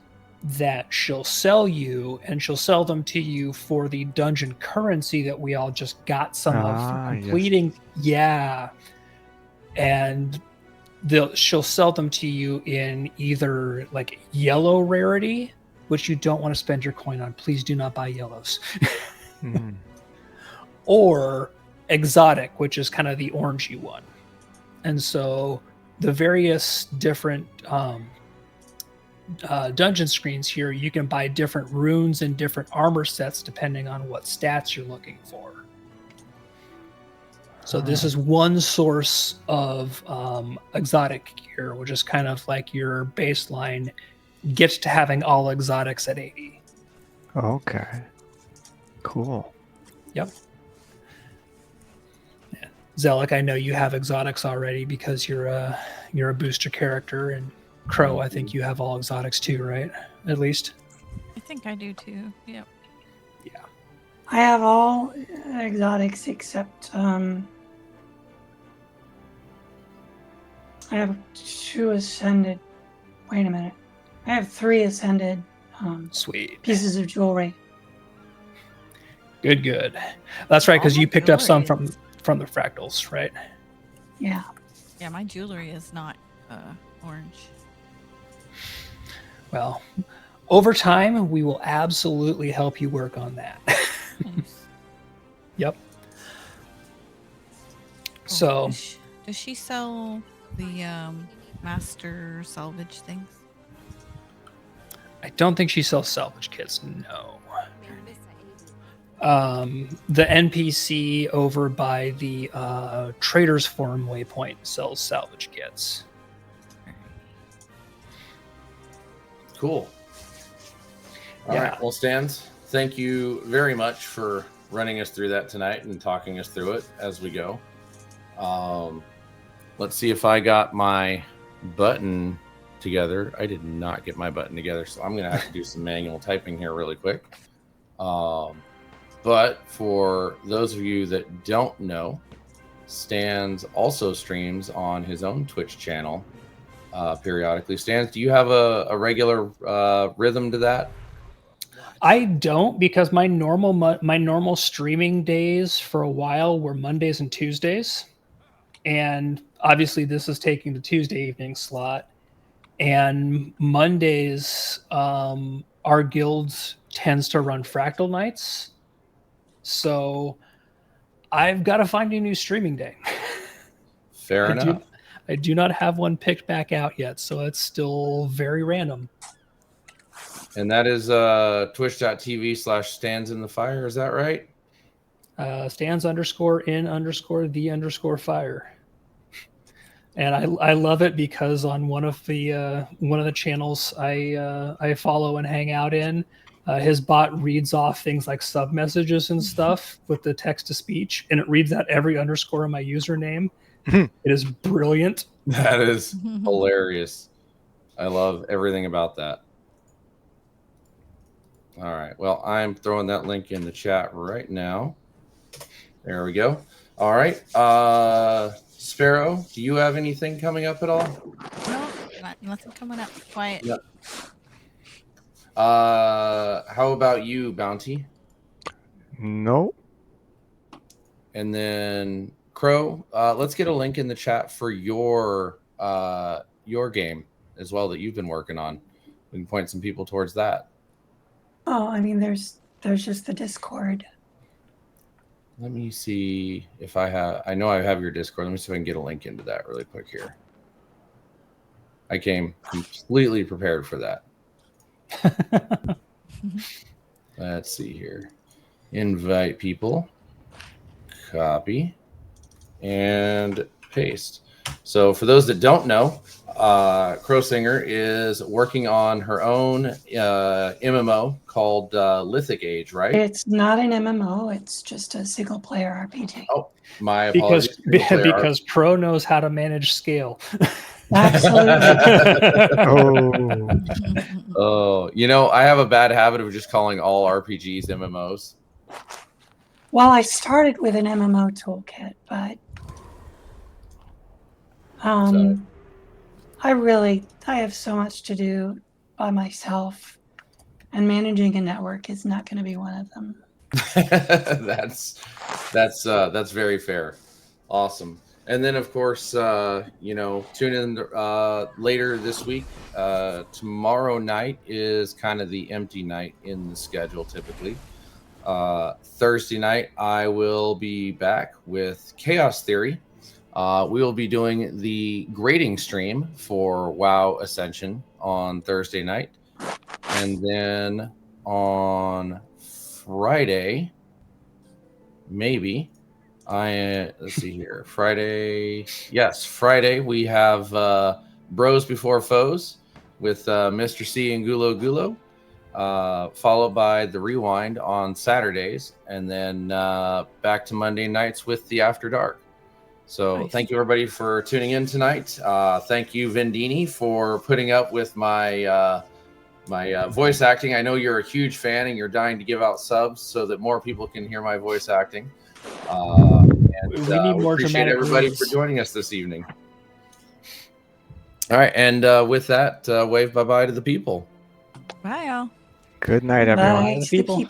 that she'll sell you, and she'll sell them to you for the dungeon currency that we all just got some of for Yes. completing. Yeah. And she'll sell them to you in either like yellow rarity, which you don't want to spend your coin on. Please do not buy yellows. Mm. Or exotic, which is kind of the orangey one. And so the various different dungeon screens here, you can buy different runes and different armor sets depending on what stats you're looking for. So this is one source of exotic gear, which is kind of like your baseline get to having all exotics at 80. Okay. Cool. Yep. Yeah. Zelik, I know you have exotics already because you're a booster character, and Crow, I think you have all exotics too, right? At least. I think I do too. Yep. Yeah. I have all exotics except I have 2 ascended. Wait a minute. I have 3 ascended Sweet. pieces of jewelry. Good. That's right, because All you my picked up some jewelry from the fractals, right? Yeah. Yeah, my jewelry is not orange. Well, over time, we will absolutely help you work on that. Nice. Yep. Oh, So, does she sell the master salvage things? I don't think she sells salvage kits. No. The NPC over by the Traders Forum waypoint sells salvage kits. Cool. All Yeah. right. Well, Stans, thank you very much for running us through that tonight and talking us through it as we go. Let's see if I got my button together. I did not get my button together, so I'm going to have to do some manual typing here really quick. But for those of you that don't know, Stans also streams on his own Twitch channel periodically. Stans, do you have a regular rhythm to that? I don't, because my normal streaming days for a while were Mondays and Tuesdays, and obviously this is taking the Tuesday evening slot. And Mondays, our guild tends to run fractal nights, so I've got to find a new streaming day. Fair enough. I do not have one picked back out yet, so it's still very random. And that is twitch.tv/standsinthefire. Is that right? Stands_in_the_fire. And I love it because on one of the channels I follow and hang out in, his bot reads off things like sub messages and stuff with the text to speech, and it reads out every underscore in my username. It is brilliant. That is hilarious. I love everything about that. All right. Well, I'm throwing that link in the chat right now. There we go. All right. Sparrow, do you have anything coming up at all? No, nothing coming up. Quiet. Yep. How about you, Bounty? No. And then Crow, let's get a link in the chat for your game as well that you've been working on. We can point some people towards that. Oh, I mean, there's just the Discord. Let me see if I know I have your Discord. Let me see if I can get a link into that really quick here. I came completely prepared for that. Let's see here. Invite people. Copy. And paste. So for those that don't know, Crowsinger is working on her own MMO called Lithic Age, right? It's not an MMO. It's just a single player RPG. Oh, my apologies. Because Crow knows how to manage scale. Absolutely. Oh, I have a bad habit of just calling all RPGs MMOs. Well, I started with an MMO toolkit, but I have so much to do by myself, and managing a network is not going to be one of them. That's very fair. Awesome. And then of course, tune in later this week. Tomorrow night is kind of the empty night in the schedule typically. Thursday night, I will be back with Chaos Theory. We will be doing the grading stream for WoW Ascension on Thursday night. And then on Friday, maybe, let's see here. Friday, we have Bros Before Foes with Mr. C and Gulo Gulo. Followed by the Rewind on Saturdays, and then back to Monday nights with the After Dark. So nice. Thank you everybody for tuning in tonight. Thank you, Vendini, for putting up with my voice acting. I know you're a huge fan and you're dying to give out subs so that more people can hear my voice acting. We need more appreciate dramatic everybody moves. for joining us this evening. All right, and with that, wave bye-bye to the people. Bye, y'all. Good night, everyone. Bye to the people.